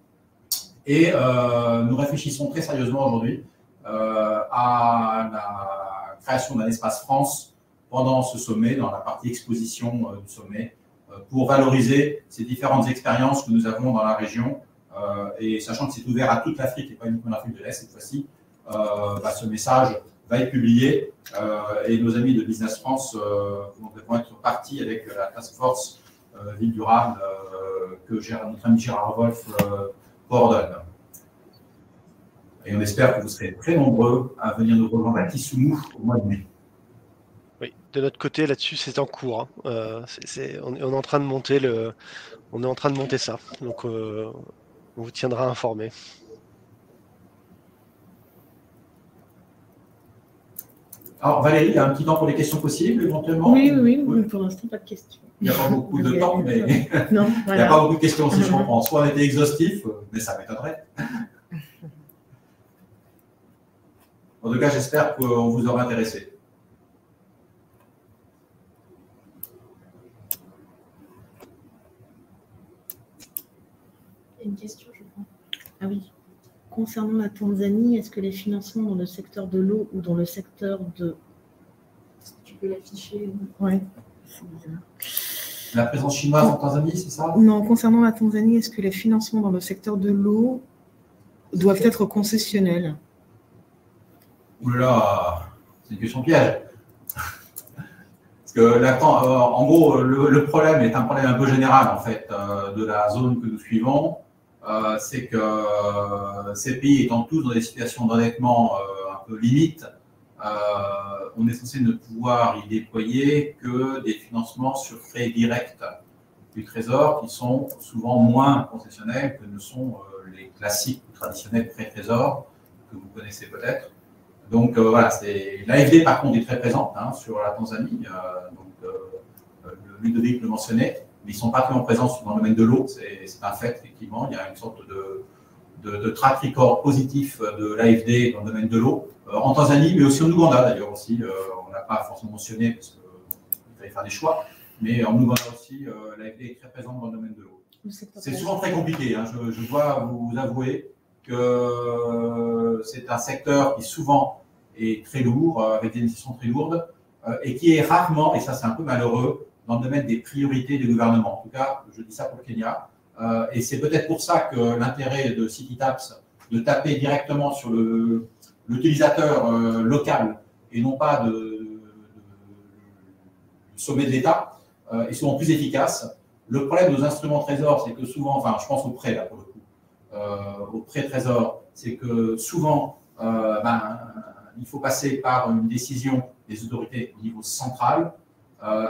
[SPEAKER 1] Et nous réfléchissons très sérieusement aujourd'hui à la création d'un espace France pendant ce sommet, dans la partie exposition du sommet, pour valoriser ces différentes expériences que nous avons dans la région. Et sachant que c'est ouvert à toute l'Afrique et pas uniquement l'Afrique de l'Est cette fois-ci, ce message va être publié et nos amis de Business France vont être partis avec la task force Ville Durable que notre ami Gérard Wolf coordonne. Et on espère que vous serez très nombreux à venir nous rejoindre à Kisumu au mois de mai.
[SPEAKER 2] Oui, de notre côté là-dessus c'est en cours. Hein. On est en train de monter ça. Donc on vous tiendra informé.
[SPEAKER 1] Alors Valérie, il y a un petit temps pour les questions possibles éventuellement?
[SPEAKER 4] Oui, pour l'instant pas de questions.
[SPEAKER 1] Il n'y a pas beaucoup de temps, mais
[SPEAKER 4] non,
[SPEAKER 1] voilà. Il n'y a pas beaucoup de questions aussi, je comprends. Soit on était exhaustif, mais ça m'étonnerait. En tout cas, j'espère qu'on vous aura intéressé.
[SPEAKER 4] Une question, je crois. Ah oui. Concernant la Tanzanie, est-ce que les financements dans le secteur de l'eau ou dans le secteur de... Est-ce que tu peux l'afficher? Oui, c'est bizarre.
[SPEAKER 1] La présence chinoise en Tanzanie, c'est ça?
[SPEAKER 4] Non, concernant la Tanzanie, est-ce que les financements dans le secteur de l'eau doivent être concessionnels?
[SPEAKER 1] Oula, c'est une question piège. Parce que en gros, le problème est un problème un peu général en fait de la zone que nous suivons. C'est que ces pays étant tous dans des situations d'endettement un peu limite, on est censé ne pouvoir y déployer que des financements sur frais directs du Trésor qui sont souvent moins concessionnels que ne sont les classiques ou traditionnels prêts Trésor que vous connaissez peut-être. Donc voilà, l'AFD par contre est très présente sur la Tanzanie, Ludovic le mentionnait, mais ils ne sont pas très en présence dans le domaine de l'eau, c'est un fait, effectivement. Il y a une sorte de track record positif de l'AFD dans le domaine de l'eau, en Tanzanie, mais aussi en Ouganda d'ailleurs aussi. On n'a pas forcément mentionné parce qu'il fallait faire des choix, mais en Ouganda aussi, l'AFD est très présente dans le domaine de l'eau. C'est souvent très compliqué, je dois vous avouer que c'est un secteur qui souvent est très lourd, avec des investitions très lourdes, et qui est rarement, et ça c'est un peu malheureux, dans le domaine des priorités du gouvernement. En tout cas, je dis ça pour le Kenya. Et c'est peut-être pour ça que l'intérêt de CityTaps de taper directement sur l'utilisateur local et non pas du sommet de l'État est souvent plus efficace. Le problème de nos instruments Trésor, c'est que souvent, enfin je pense au prêt là pour le coup, au prêt Trésor, c'est que souvent, il faut passer par une décision des autorités au niveau central.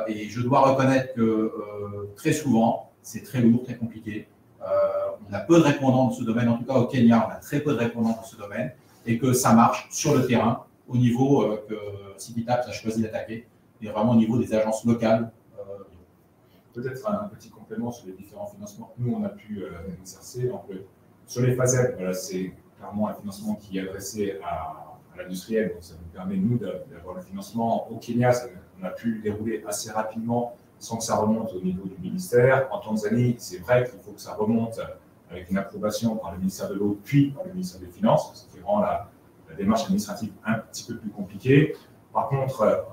[SPEAKER 1] Et je dois reconnaître que très souvent, c'est très lourd, très compliqué. On a peu de répondants dans ce domaine, en tout cas au Kenya, on a très peu de répondants dans ce domaine, et que ça marche sur le terrain, au niveau que CityTaps a choisi d'attaquer, et vraiment au niveau des agences locales.
[SPEAKER 3] Peut-être un petit complément sur les différents financements que nous, on a pu exercer. Donc, sur les facettes, voilà, c'est clairement un financement qui est adressé à l'industriel, donc ça nous permet, nous, d'avoir le financement au Kenya. On a pu le dérouler assez rapidement sans que ça remonte au niveau du ministère. En Tanzanie, c'est vrai qu'il faut que ça remonte avec une approbation par le ministère de l'Eau, puis par le ministère des Finances, ce qui rend la démarche administrative un petit peu plus compliquée. Par contre,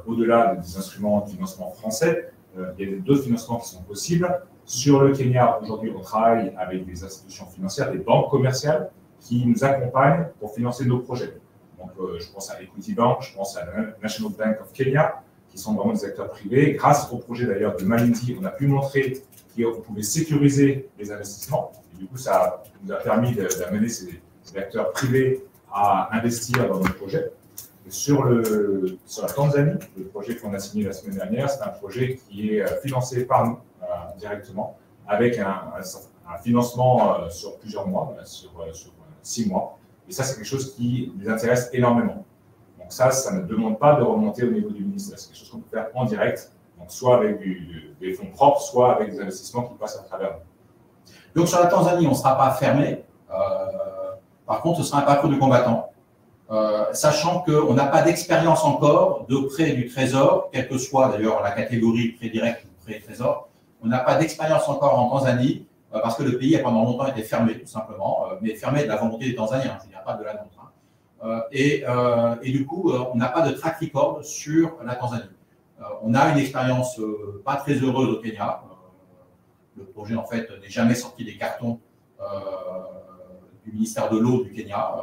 [SPEAKER 3] au-delà des instruments de financement français, il y a d'autres financements qui sont possibles. Sur le Kenya, aujourd'hui, on travaille avec des institutions financières, des banques commerciales qui nous accompagnent pour financer nos projets. Donc, je pense à Equity Bank, je pense à la National Bank of Kenya, qui sont vraiment des acteurs privés. Grâce au projet d'ailleurs de Malindi, on a pu montrer qu'on pouvait sécuriser les investissements. Et du coup, ça nous a permis d'amener ces acteurs privés à investir dans nos projets. Et sur la Tanzanie, le projet qu'on a signé la semaine dernière, c'est un projet qui est financé par nous directement, avec un financement sur plusieurs mois, sur 6 mois. Et ça, c'est quelque chose qui les intéresse énormément. Donc ça ne demande pas de remonter au niveau du ministère. C'est quelque chose qu'on peut faire en direct Donc, soit avec des fonds propres, soit avec des investissements qui passent à travers nous.
[SPEAKER 1] Donc sur la Tanzanie, on ne sera pas fermé. Par contre, ce sera un parcours du combattant, sachant qu'on n'a pas d'expérience encore de prêt du Trésor, quelle que soit d'ailleurs la catégorie prêt direct ou prêt Trésor. On n'a pas d'expérience encore en Tanzanie, parce que le pays a pendant longtemps été fermé, tout simplement, mais fermé de la volonté des Tanzaniens, je ne dirais pas de la nôtre. Et du coup, on n'a pas de track record sur la Tanzanie. On a une expérience pas très heureuse au Kenya. Le projet, en fait, n'est jamais sorti des cartons du ministère de l'eau du Kenya.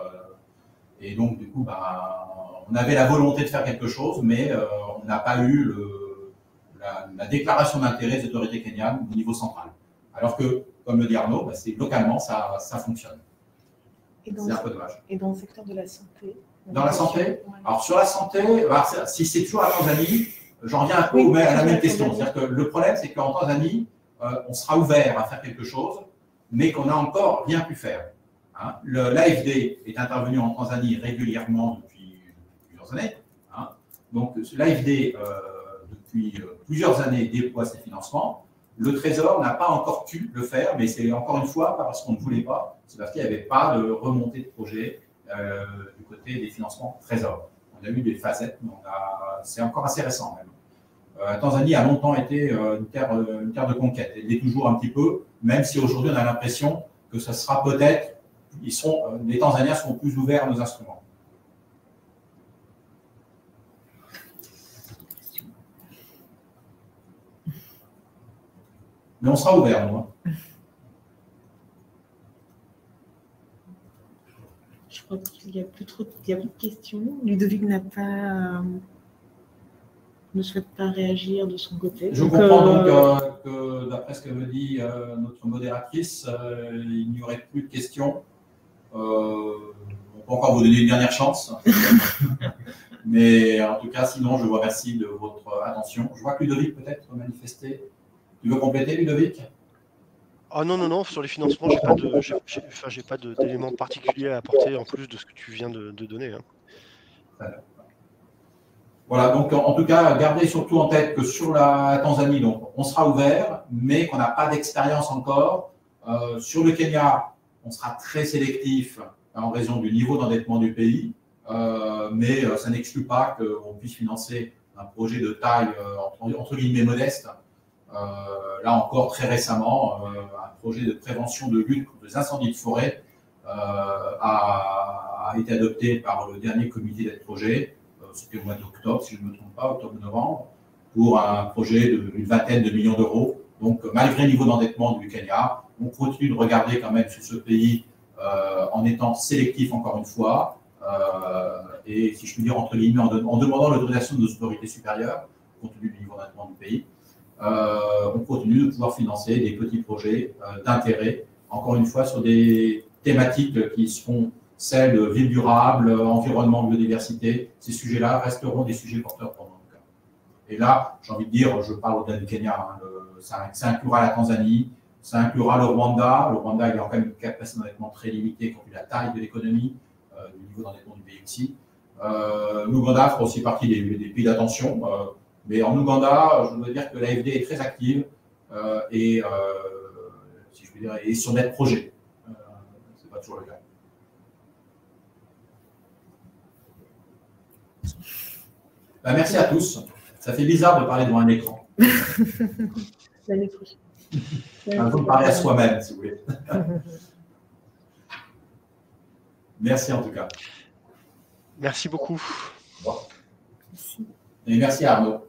[SPEAKER 1] Et donc, du coup, on avait la volonté de faire quelque chose, mais on n'a pas eu la déclaration d'intérêt des autorités kenyanes au niveau central. Alors que, comme le dit Arnaud, localement, ça fonctionne. C'est un peu dommage.
[SPEAKER 4] Et dans le secteur de la santé?
[SPEAKER 1] Dans la santé? Alors, sur la santé, si c'est toujours la Tanzanie, j'en reviens un peu à la même question. C'est-à-dire que le problème, c'est qu'en Tanzanie, on sera ouvert à faire quelque chose, mais qu'on n'a encore rien pu faire. Hein. L'AFD est intervenu en Tanzanie régulièrement depuis plusieurs années. Hein. Donc, l'AFD, depuis plusieurs années, déploie ses financements. Le Trésor n'a pas encore pu le faire, mais c'est encore une fois pas parce qu'on ne voulait pas, c'est parce qu'il n'y avait pas de remontée de projet du côté des financements Trésor. On a eu des facettes, mais c'est encore assez récent même. La Tanzanie a longtemps été une terre de conquête. Elle l'est toujours un petit peu, même si aujourd'hui on a l'impression que ça sera peut-être, les Tanzaniens seront plus ouverts à nos instruments. Mais on sera ouvert, nous.
[SPEAKER 4] Je crois qu'il n'y a plus de questions. Ludovic ne souhaite pas réagir de son côté.
[SPEAKER 1] Je comprends donc que, d'après ce que me dit notre modératrice, il n'y aurait plus de questions. On peut encore vous donner une dernière chance. Mais en tout cas, sinon, je vous remercie de votre attention. Je vois que Ludovic peut-être manifester. Tu veux compléter, Ludovic?
[SPEAKER 2] Ah non, sur les financements, j'ai pas d'éléments particuliers à apporter en plus de ce que tu viens de donner. Hein.
[SPEAKER 1] Voilà, donc en tout cas, gardez surtout en tête que sur la Tanzanie, donc, on sera ouvert, mais qu'on n'a pas d'expérience encore. Sur le Kenya, on sera très sélectif en raison du niveau d'endettement du pays, mais ça n'exclut pas qu'on puisse financer un projet de taille entre guillemets modeste. Là encore, très récemment, un projet de prévention de lutte contre les incendies de forêt a été adopté par le dernier comité d'aide projet. C'était au mois d'octobre, si je ne me trompe pas, octobre-novembre, pour un projet d'une vingtaine de millions d'euros. Donc, malgré le niveau d'endettement du Kenya, on continue de regarder quand même sur ce pays en étant sélectif, encore une fois, et si je puis dire, entre guillemets, en demandant l'autorisation de nos autorités supérieures, compte tenu du niveau d'endettement du pays. On continue de pouvoir financer des petits projets d'intérêt, encore une fois, sur des thématiques qui seront celles de ville durable, environnement, biodiversité. Ces sujets-là resteront des sujets porteurs pour nous. Et là, j'ai envie de dire, je parle au-delà du Kenya, hein, ça inclura la Tanzanie, ça inclura le Rwanda. Le Rwanda, il y a quand même une capacité d'endettement très limitée compte tenu de la taille de l'économie, du niveau d'endettement du pays aussi. L'Ouganda fera aussi partie des pays d'attention. Mais en Ouganda, je dois dire que l'AFD est très active et, si je puis dire, est sur des projets. Ce n'est pas toujours le cas. Merci à tous. Ça fait bizarre de parler devant un écran.
[SPEAKER 4] L'année prochaine.
[SPEAKER 1] Il faut parler à soi-même, si vous voulez. Merci en tout cas.
[SPEAKER 2] Merci beaucoup.
[SPEAKER 1] Bon. Et merci à Arnaud.